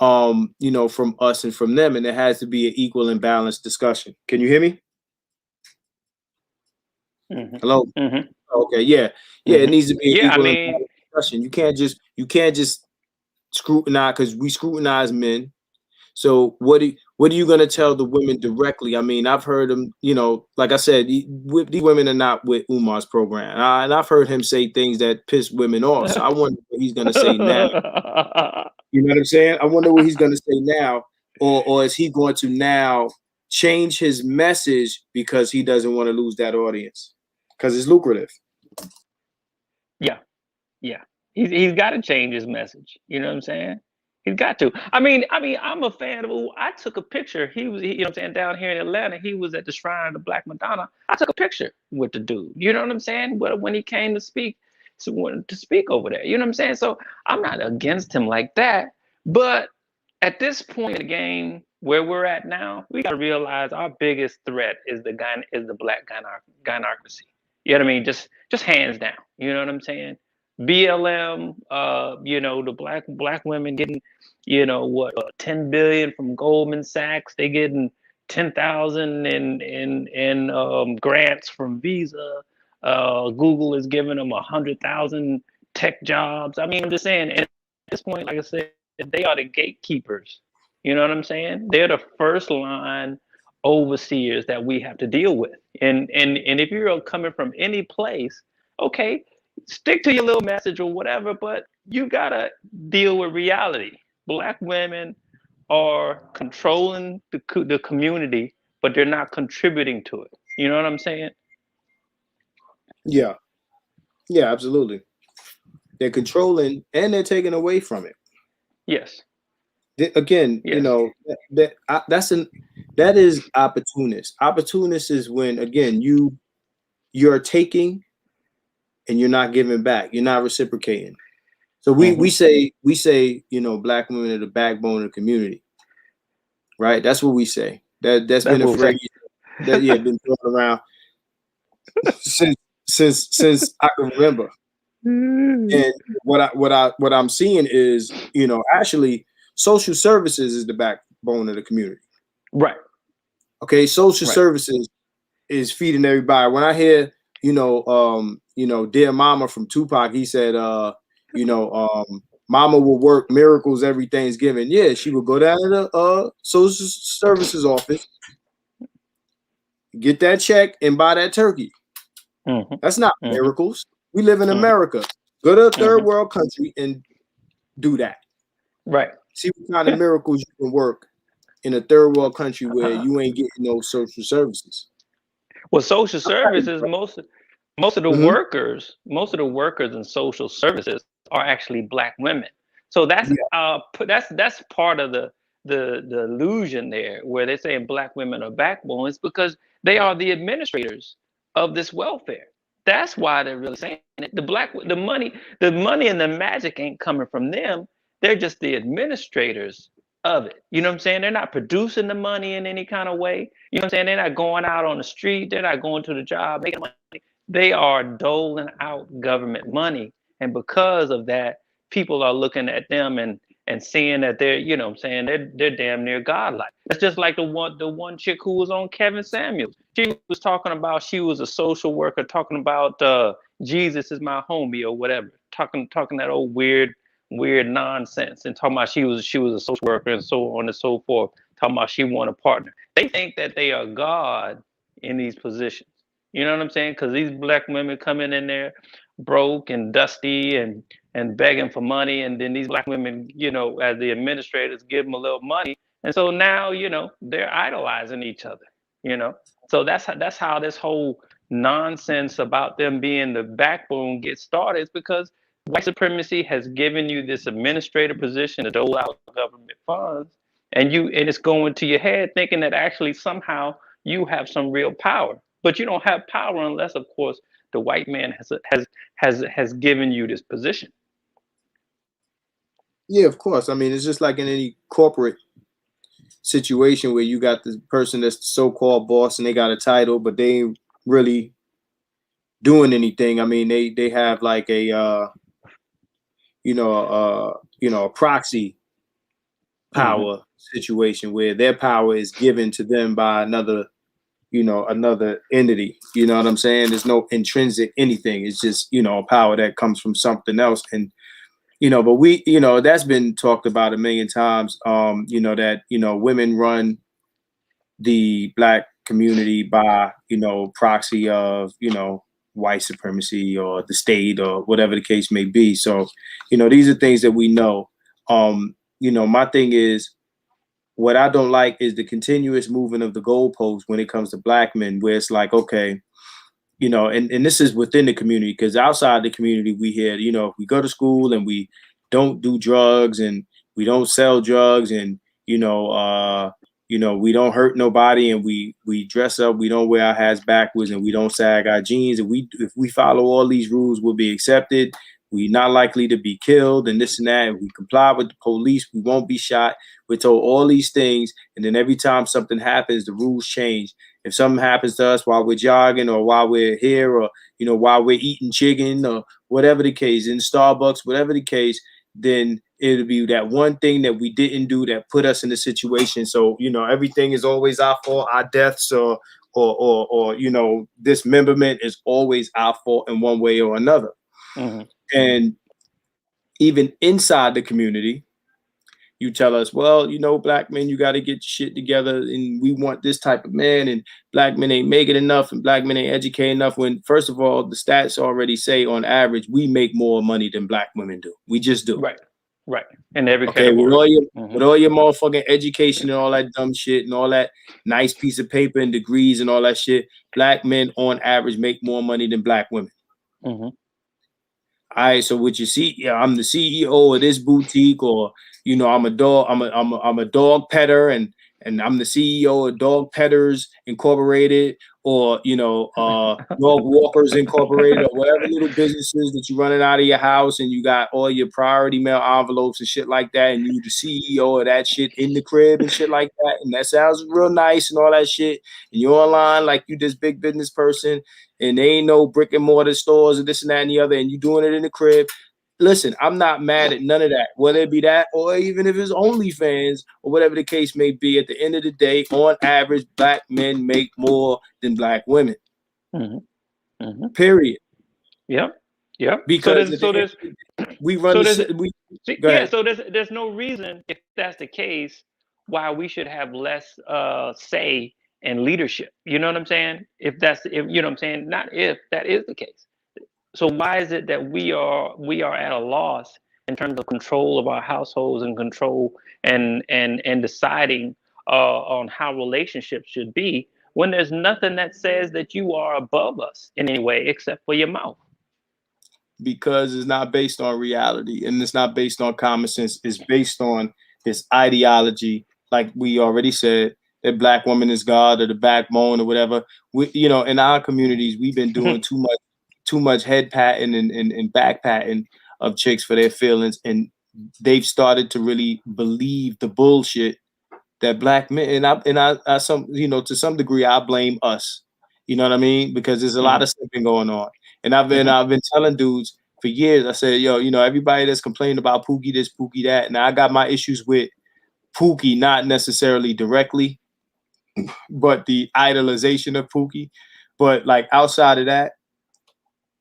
you know, from us and from them? And it has to be an equal and balanced discussion. Can you hear me? Hello? Okay, yeah. It needs to be an equal and balanced discussion. You can't just scrutinize, because we scrutinize men. So what are you going to tell the women directly? I mean, I've heard them, you know, like I said, these women are not with Umar's program. And I've heard him say things that piss women off. So I wonder what he's going to say now. You know what I'm saying? I wonder what he's going to say now. Or is he going to now change his message because he doesn't want to lose that audience? Because it's lucrative. Yeah. He's got to change his message. You know what I'm saying? He's got to. I mean, I'm a fan of. I took a picture. You know what I'm saying, down here in Atlanta. He was at the Shrine of the Black Madonna. I took a picture with the dude. You know what I'm saying? But when he came to speak over there, you know what I'm saying? So I'm not against him like that. But at this point in the game where we're at now, we got to realize our biggest threat is the black gynocracy. You know what I mean? Just hands down. You know what I'm saying? BLM, you know, the black women getting, you know, what, 10 billion from Goldman Sachs. They getting 10,000 in grants from Visa. Google is giving them 100,000 tech jobs. I mean, I'm just saying, at this point, like I said, they are the gatekeepers. You know what I'm saying? They're the first line overseers that we have to deal with. And if you're coming from any place, okay, stick to your little message or whatever, but you gotta deal with reality. Black women are controlling the community, but they're not contributing to it. You know what I'm saying? Yeah, absolutely. they're controlling and they're taking away from it. Yes. Again, Yes. you know, that is opportunist. Opportunist is when, again, you're taking and you're not giving back. You're not reciprocating. So we say, you know, black women are the backbone of the community, right? That's what we say. That's been a phrase that been thrown around since I can remember. And what I'm seeing is, you know, actually social services is the backbone of the community. Right. Okay, social services is feeding everybody. When I hear, you know, Dear Mama from Tupac, he said, you know, Mama will work miracles every Thanksgiving. Yeah, she would go down to the social services office, get that check, and buy that turkey. That's not miracles. We live in America. Go to a third world country and do that. Right. See what kind of miracles you can work in a third world country where you ain't getting no social services. Well, social services, most of the workers, in social services are actually black women. So that's part of the illusion there, where they're saying black women are backbone. It's because they are the administrators of this welfare. That's why they're really saying it. The money and the magic ain't coming from them. They're just the administrators of it. You know what I'm saying? They're not producing the money in any kind of way. You know what I'm saying? They're not going out on the street. They're not going to the job making money. They are doling out government money. And because of that, people are looking at them and seeing that they're, you know what I'm saying, they're damn near godlike. It's just like the one chick who was on Kevin Samuels. She was talking about, she was a social worker talking about Jesus is my homie or whatever. Talking that old weird nonsense, and talking about she was a social worker and so on and so forth, talking about she want a partner. They think that they are God in these positions. You know what I'm saying? Because these black women coming in there broke and dusty and begging for money, and then these black women, you know, as the administrators, give them a little money, and so now, you know, they're idolizing each other. You know, so that's how this whole nonsense about them being the backbone gets started. Is because white supremacy has given you this administrative position to dole out government funds, and it's going to your head thinking that actually somehow you have some real power, but you don't have power unless, of course, the white man has given you this position. Yeah, of course. I mean, it's just like in any corporate situation where you got the person that's the so-called boss and they got a title, but they ain't really doing anything. I mean, they have like a a proxy power situation where their power is given to them by another entity. You know what I'm saying? There's no intrinsic anything. It's just, you know, a power that comes from something else. And, you know, but we, you know, that's been talked about a million times, you know, that, you know, women run the black community by, you know, proxy of, you know, white supremacy or the state or whatever the case may be. So, you know, these are things that we know. You know, my thing is, what I don't like is the continuous moving of the goalposts when it comes to black men, where it's like, okay, you know, and this is within the community, because outside the community, we hear, you know, if we go to school and we don't do drugs and we don't sell drugs and, you know, we don't hurt nobody and we dress up, we don't wear our hats backwards and we don't sag our jeans. And if we follow all these rules, we'll be accepted. We're not likely to be killed and this and that. If we comply with the police, we won't be shot. We're told all these things. And then every time something happens, the rules change. If something happens to us while we're jogging or while we're here or, you know, while we're eating chicken or whatever the case, in Starbucks, whatever the case, then it'll be that one thing that we didn't do that put us in the situation. So, you know, everything is always our fault. Our deaths or you know, dismemberment is always our fault in one way or another. And even inside the community, you tell us, well, you know, black men, you got to get your shit together and we want this type of man, and black men ain't making enough and black men ain't educated enough. When, first of all, the stats already say on average, we make more money than black women do. We just do. Right. In every category. With all your motherfucking education and all that dumb shit and all that nice piece of paper and degrees and all that shit, black men on average make more money than black women. All right, so what you see, yeah, I'm the CEO of this boutique, or I'm a dog, I'm a dog petter, and I'm the CEO of Dog Petters Incorporated, or Dog Walkers Incorporated, or whatever little businesses that you're running out of your house, and you got all your priority mail envelopes and shit like that, and you the CEO of that shit in the crib and shit like that, and that sounds real nice and all that shit, and you're online like you this big business person, and there ain't no brick and mortar stores or this and that and the other, and you doing it in the crib. Listen, I'm not mad at none of that, whether it be that or even if it's OnlyFans or whatever the case may be. At the end of the day, on average, black men make more than black women. Mm-hmm. Mm-hmm. Period. Yep. Yep. Because we run so go ahead. So there's no reason, if that's the case, why we should have less say in leadership. You know what I'm saying? If you know what I'm saying, not if that is the case. So why is it that we are at a loss in terms of control of our households and control and deciding on how relationships should be, when there's nothing that says that you are above us in any way except for your mouth? Because it's not based on reality, and it's not based on common sense. It's based on this ideology, like we already said, that black woman is God or the backbone or whatever. In our communities, we've been doing too much head patting and back patting of chicks for their feelings, and they've started to really believe the bullshit that black men, and I some to some degree I blame us. You know what I mean? Because there's a lot of something going on. And I've been telling dudes for years, I said, yo, everybody that's complaining about Pookie this, Pookie that. Now I got my issues with Pookie, not necessarily directly, but the idolization of Pookie. But like outside of that,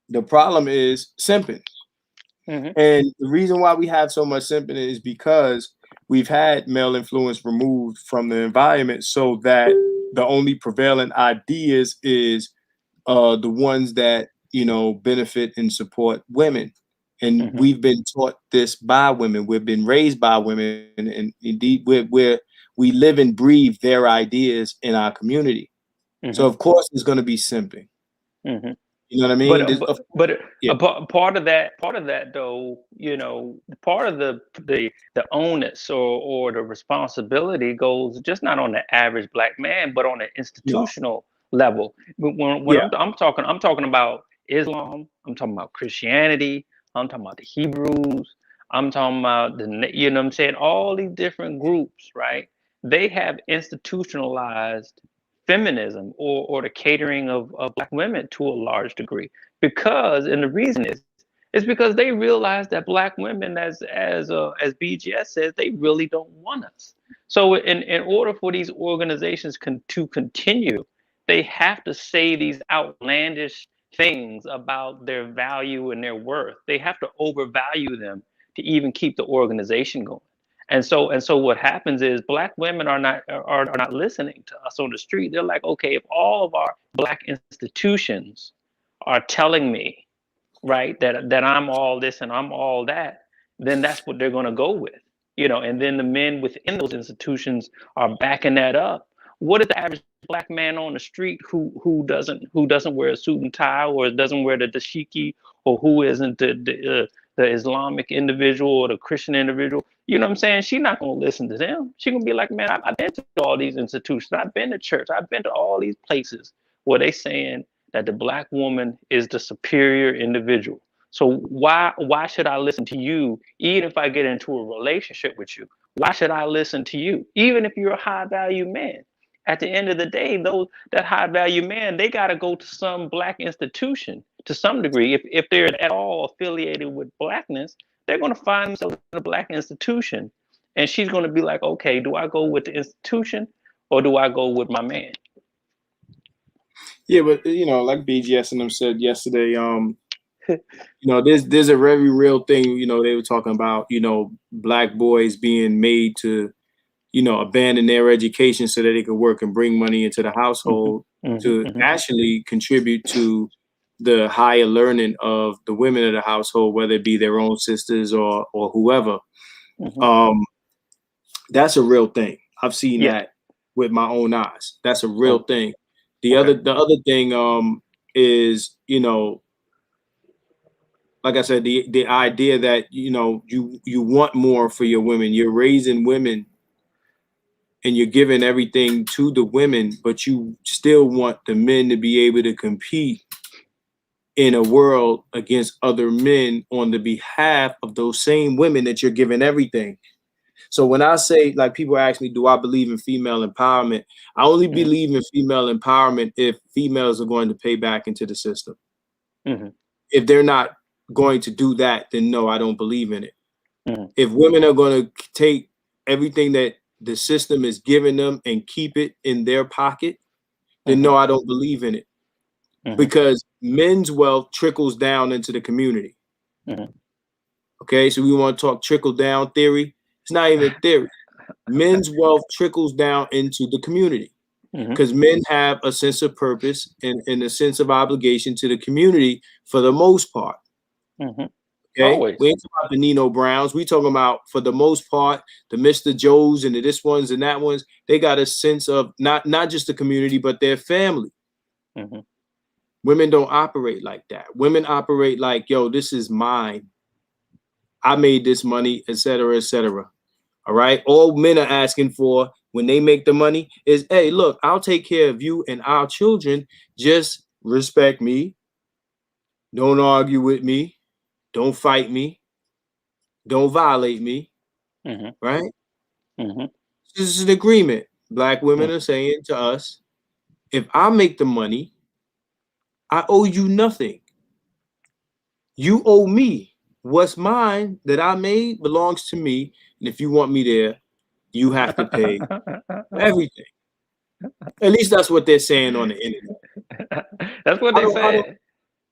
the problem is simping. Mm-hmm. And the reason why we have so much simping is because we've had male influence removed from the environment, so that the only prevailing ideas is the ones that benefit and support women. And we've been taught this by women. We've been raised by women, and indeed we live and breathe their ideas in our community. So of course there's going to be simping. You know what I mean? Part of that though, part of the onus or the responsibility goes just not on the average black man, but on an institutional level. But when I'm talking about Islam, I'm talking about Christianity, I'm talking about the Hebrews, I'm talking about what I'm saying, all these different groups, right? They have institutionalized feminism or the catering of black women to a large degree, and the reason is because they realize that black women, as BGS says, they really don't want us. So in order for these organizations to continue, they have to say these outlandish things about their value and their worth. They have to overvalue them to even keep the organization going. And so what happens is black women are not listening to us on the street. They're like, okay, if all of our black institutions are telling me, right, that I'm all this and I'm all that, then that's what they're going to go with, and then the men within those institutions are backing that up. What is the average black man on the street who doesn't wear a suit and tie, or doesn't wear the dashiki, or who isn't the Islamic individual or the Christian individual? You know what I'm saying? She's not going to listen to them. She's going to be like, man, I've been to all these institutions. I've been to church. I've been to all these places where they saying that the black woman is the superior individual. So why should I listen to you, even if I get into a relationship with you? Why should I listen to you, even if you're a high value man? At the end of the day, that high value man, they got to go to some black institution to some degree. If they're at all affiliated with blackness, they're going to find themselves in a black institution, and she's going to be like, okay, do I go with the institution or do I go with my man? Yeah, but like BGS and them said yesterday, there's a very real thing. They were talking about black boys being made to abandon their education so that they could work and bring money into the household to actually contribute to the higher learning of the women of the household, whether it be their own sisters or whoever. That's a real thing. I've seen that with my own eyes. That's a real thing. The other thing is, like I said, the idea that you want more for your women. You're raising women and you're giving everything to the women, but you still want the men to be able to compete in a world against other men on the behalf of those same women that you're giving everything. So when I say, like, people ask me, do I believe in female empowerment? I only believe in female empowerment if females are going to pay back into the system. Mm-hmm. If they're not going to do that, then no, I don't believe in it. Mm-hmm. If women are going to take everything that the system is giving them and keep it in their pocket, then no, I don't believe in it. Mm-hmm. Because men's wealth trickles down into the community. Mm-hmm. Okay, so we want to talk trickle down theory. It's not even a theory. Men's wealth trickles down into the community because men have a sense of purpose and a sense of obligation to the community for the most part. Mm-hmm. Okay, Always. we ain't talking about the Nino Browns. We talking about, for the most part, the Mr. Joes and the this ones and that ones. They got a sense of not just the community, but their family. Mm-hmm. Women don't operate like that. Women operate like, yo, this is mine. I made this money, etc., etc. All right. All men are asking for when they make the money is, hey, look, I'll take care of you and our children. Just respect me. Don't argue with me. Don't fight me. Don't violate me. Mm-hmm. Right. Mm-hmm. This is an agreement. Black women are saying to us, if I make the money, I owe you nothing. You owe me. What's mine that I made belongs to me. And if you want me there, you have to pay everything. At least that's what they're saying on the internet. That's what they said.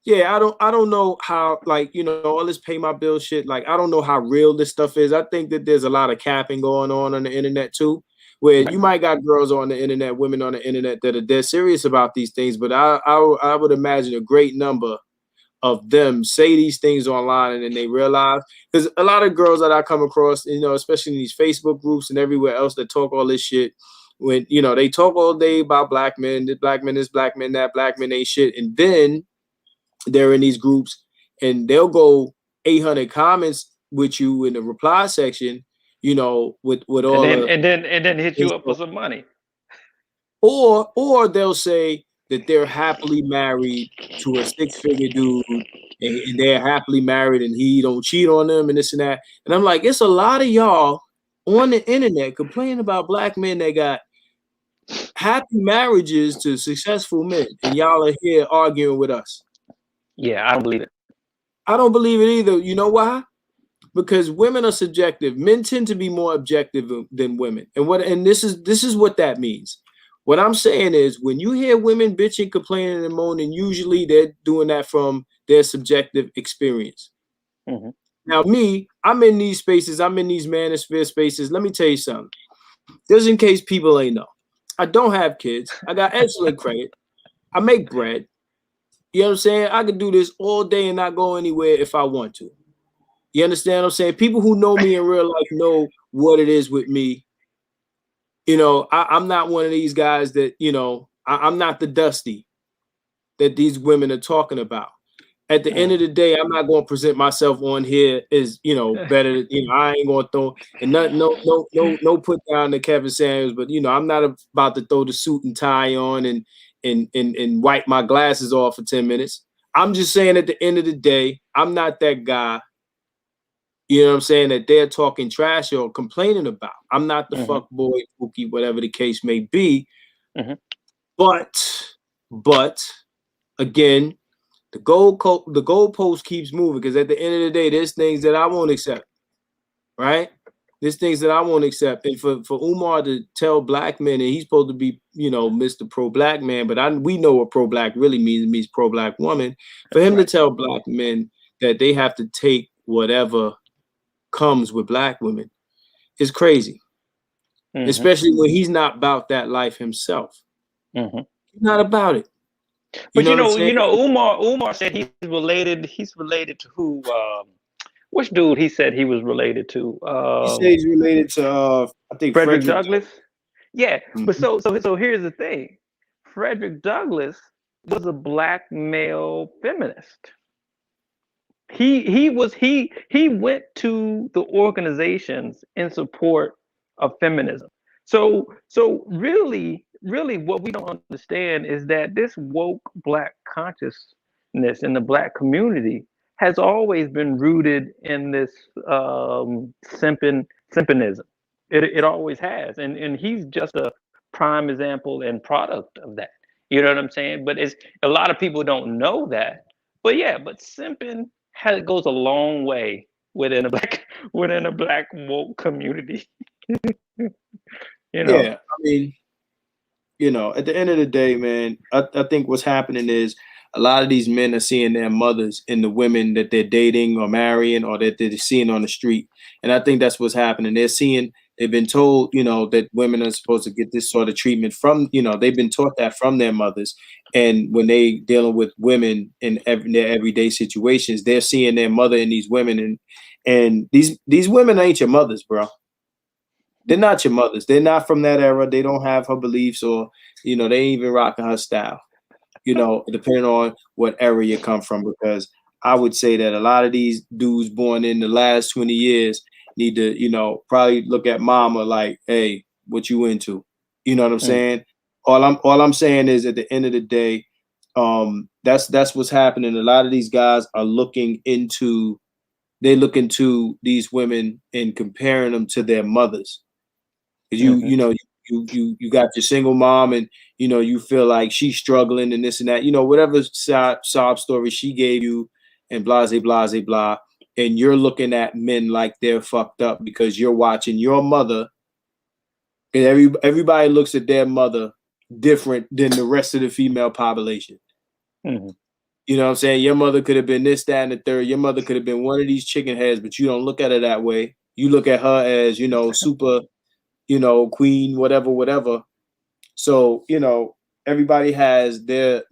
Yeah, I don't know how, like, all this pay my bill shit. Like, I don't know how real this stuff is. I think that there's a lot of capping going on the internet too, where you might got girls on the internet, women on the internet that are dead serious about these things. But I would imagine a great number of them say these things online and then they realize, because a lot of girls that I come across, especially in these Facebook groups and everywhere else that talk all this shit, when they talk all day about black men, this black men, this black men, that black men ain't shit, and then they're in these groups and they'll go 800 comments with you in the reply section, with all and then hit you up for some money. Or they'll say that they're happily married to a 6-figure dude and they're happily married and he don't cheat on them and this and that. And I'm like, it's a lot of y'all on the internet complaining about black men that got happy marriages to successful men, and y'all are here arguing with us. Yeah, I don't believe it. I don't believe it either. You know why? Because women are subjective. Men tend to be more objective than women. And this is what that means. What I'm saying is, when you hear women bitching, complaining, and moaning, usually they're doing that from their subjective experience. Mm-hmm. Now, me, I'm in these spaces. I'm in these manosphere spaces. Let me tell you something. Just in case people ain't know, I don't have kids. I got excellent credit. I make bread. You know what I'm saying? I could do this all day and not go anywhere if I want to. You understand what I'm saying? People who know me in real life know what it is with me. I'm not one of these guys that, I'm not the Dusty that these women are talking about. At the end of the day, I'm not going to present myself on here as, better. I ain't going to throw and no put down to Kevin Samuels, but I'm not about to throw the suit and tie on and wipe my glasses off for 10 minutes. I'm just saying, at the end of the day, I'm not that guy. You know what I'm saying? That they're talking trash or complaining about. I'm not the fuck boy, Pookie, whatever the case may be. Mm-hmm. But again, the goalpost keeps moving, because at the end of the day, there's things that I won't accept. Right? There's things that I won't accept. And for Umar to tell black men, and he's supposed to be, Mr. Pro-Black man, but we know what pro-black really means. It means pro-black woman. For him to tell black men that they have to take whatever comes with black women is crazy. Especially when he's not about that life himself. He's not about it. But Umar said he's related to who? Which dude he said he was related to? He said he's related to I think Frederick Douglass. Yeah, but so here's the thing. Frederick Douglass was a black male feminist. He went to the organizations in support of feminism. So really what we don't understand is that this woke black consciousness in the black community has always been rooted in this simpinism. It always has. And he's just a prime example and product of that. You know what I'm saying? But it's a lot of people don't know that. But yeah, but simping goes a long way within a black within a black woke community. You know. Yeah, I mean, at the end of the day, man, I think what's happening is a lot of these men are seeing their mothers in the women that they're dating or marrying or that they're seeing on the street. And I think that's what's happening. They've been told, that women are supposed to get this sort of treatment from, they've been taught that from their mothers. And when they dealing with women in their everyday situations, they're seeing their mother in these women. And these women ain't your mothers, bro. They're not your mothers. They're not from that era. They don't have her beliefs or, they ain't even rocking her style, depending on what era you come from. Because I would say that a lot of these dudes born in the last 20 years need to, probably look at mama like, hey, what you into? You know what I'm saying? All I'm saying is at the end of the day, that's what's happening. A lot of these guys are looking into these women and comparing them to their mothers. You got your single mom and you feel like she's struggling and this and that, whatever sob story she gave you and blah blah blah blah, and you're looking at men like they're fucked up because you're watching your mother, and everybody looks at their mother different than the rest of the female population. Mm-hmm. You know what I'm saying? Your mother could have been this, that, and the third. Your mother could have been one of these chicken heads, but you don't look at her that way. You look at her as, super, queen, whatever. So, everybody has their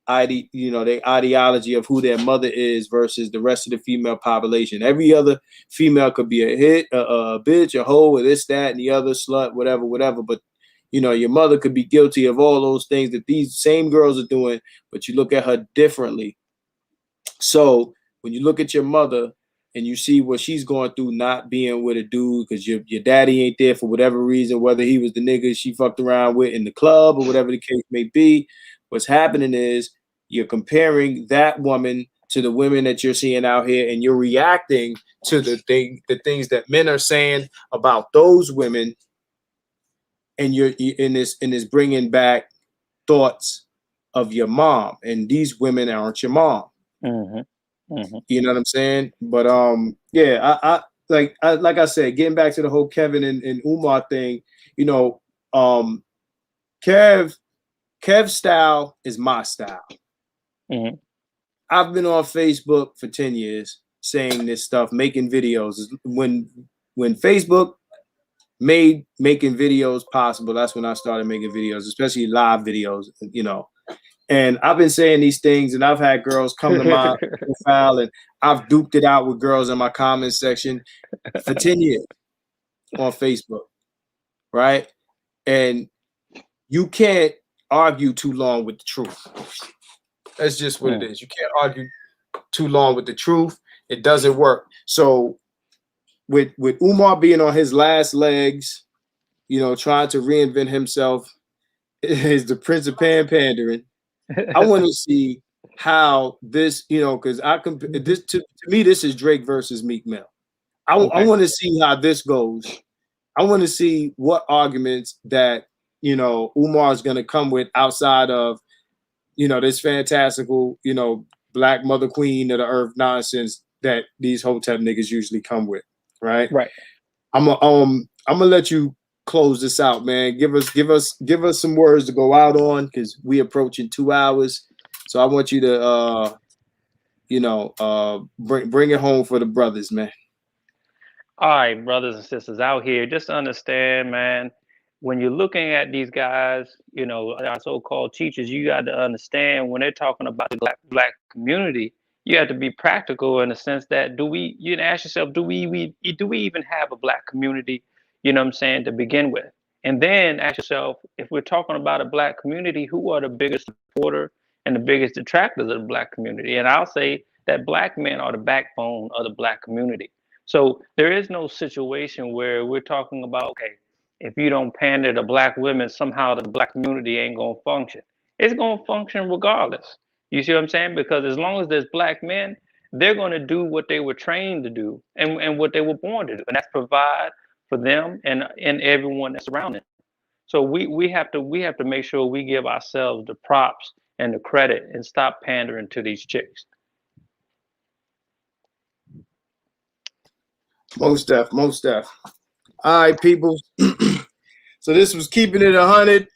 ideology of who their mother is versus the rest of the female population. Every other female could be a hit, a bitch, a hoe, or this, that, and the other, slut, whatever. But, your mother could be guilty of all those things that these same girls are doing, but you look at her differently. So when you look at your mother and you see what she's going through, not being with a dude because your daddy ain't there for whatever reason, whether he was the nigga she fucked around with in the club or whatever the case may be, what's happening is you're comparing that woman to the women that you're seeing out here, and you're reacting to the things that men are saying about those women, and you're in this bringing back thoughts of your mom, and these women aren't your mom. Mm-hmm. Mm-hmm. You know what I'm saying? But yeah, I like I said, getting back to the whole Kevin and Umar thing, Kev's style is my style. Mm-hmm. I've been on Facebook for 10 years saying this stuff, making videos. When Facebook made making videos possible, that's when I started making videos, especially live videos, And I've been saying these things, and I've had girls come to my profile, and I've duped it out with girls in my comment section for 10 years on Facebook, right? And you can't argue too long with the truth. That's just what it is. You can't argue too long with the truth. It doesn't work. So with Umar being on his last legs, trying to reinvent himself, is the Prince of Pandering. I want to see how this, because this to me, this is Drake versus Meek Mill. I want to see how this goes. I want to see what arguments that Umar is going to come with outside of this fantastical black mother queen of the earth nonsense that these Hotep niggas usually come with, right? Right. I'm gonna let you close this out, man. Give us some words to go out on, because we approaching 2 hours. So I want you to bring it home for the brothers, man. All right, brothers and sisters out here, just understand, man, when you're looking at these guys, our so-called teachers, you got to understand when they're talking about the black community, you have to be practical in the sense that you ask yourself, do we even have a black community, to begin with? And then ask yourself, if we're talking about a black community, who are the biggest supporter and the biggest detractors of the black community? And I'll say that black men are the backbone of the black community. So there is no situation where we're talking about, okay, if you don't pander to black women, somehow the black community ain't gonna function. It's gonna function regardless. You see what I'm saying? Because as long as there's black men, they're gonna do what they were trained to do and what they were born to do, and that's provide for them and everyone that's around them. So we have to make sure we give ourselves the props and the credit and stop pandering to these chicks. Most def. All right, people. So this was Keeping It 100.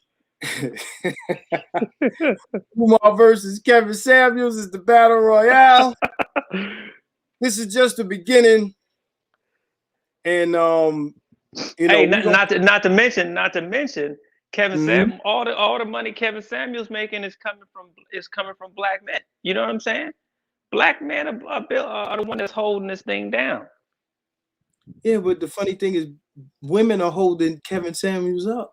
Umar versus Kevin Samuels is the battle royale. This is just the beginning, and you know, hey, not to mention Kevin Samuels. All the money Kevin Samuels making is coming from black men. You know what I'm saying? Black men are the one that's holding this thing down. Yeah, but the funny thing is, women are holding Kevin Samuels up.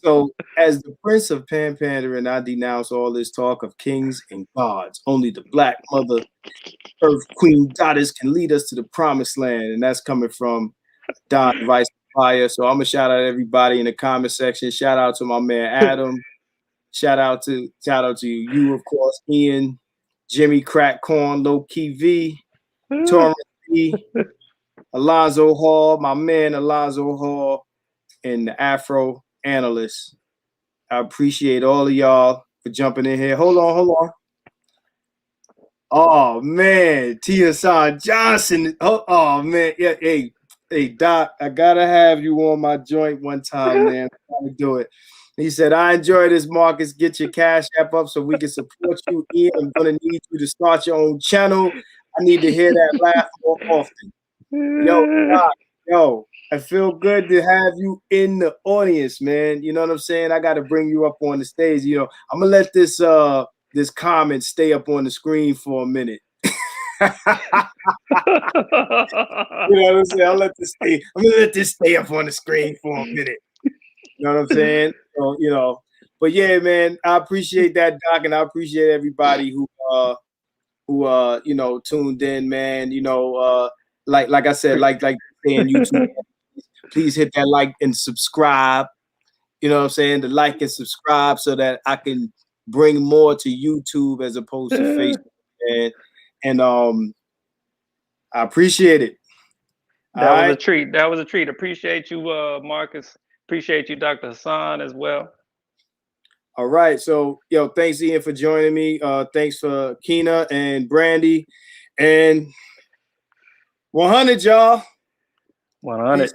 So as the Prince of Pandering, I denounce all this talk of kings and gods. Only the Black Mother Earth Queen Goddess can lead us to the promised land, and that's coming from Don Vice Fire. So I'm gonna shout out everybody in the comment section. Shout out to my man Adam. Shout out to you, of course, Ian, Jimmy Crack Corn, Low Key V, Torrance V, Alonzo Hall, my man Alonzo Hall, and the Afro Analyst. I appreciate all of y'all for jumping in here. Hold on. Oh man, T. Hassan Johnson. Oh man, yeah. Hey, Doc, I gotta have you on my joint one time, man. I'm gonna do it. He said, I enjoy this, Marcus. Get your Cash App up so we can support you. Ian, I'm gonna need you to start your own channel. I need to hear that laugh more often. Yo, Doc, yo, I feel good to have you in the audience, man. You know what I'm saying? I gotta bring you up on the stage. You know, I'm gonna let this comment stay up on the screen for a minute. You know what I'm saying? I'm gonna let this stay up on the screen for a minute. You know what I'm saying? So, you know, but yeah, man, I appreciate that, Doc, and I appreciate everybody who you know, tuned in, man. You know, like I said, like saying YouTube, please hit that like and subscribe. You know what I'm saying? The like and subscribe so that I can bring more to YouTube as opposed to Facebook. And I appreciate it. That was a treat. That was a treat. Appreciate you, Marcus. Appreciate you, Dr. Hassan, as well. All right. So, yo, thanks, Ian, for joining me. Thanks for Keena and Brandy. And 100, y'all. 100.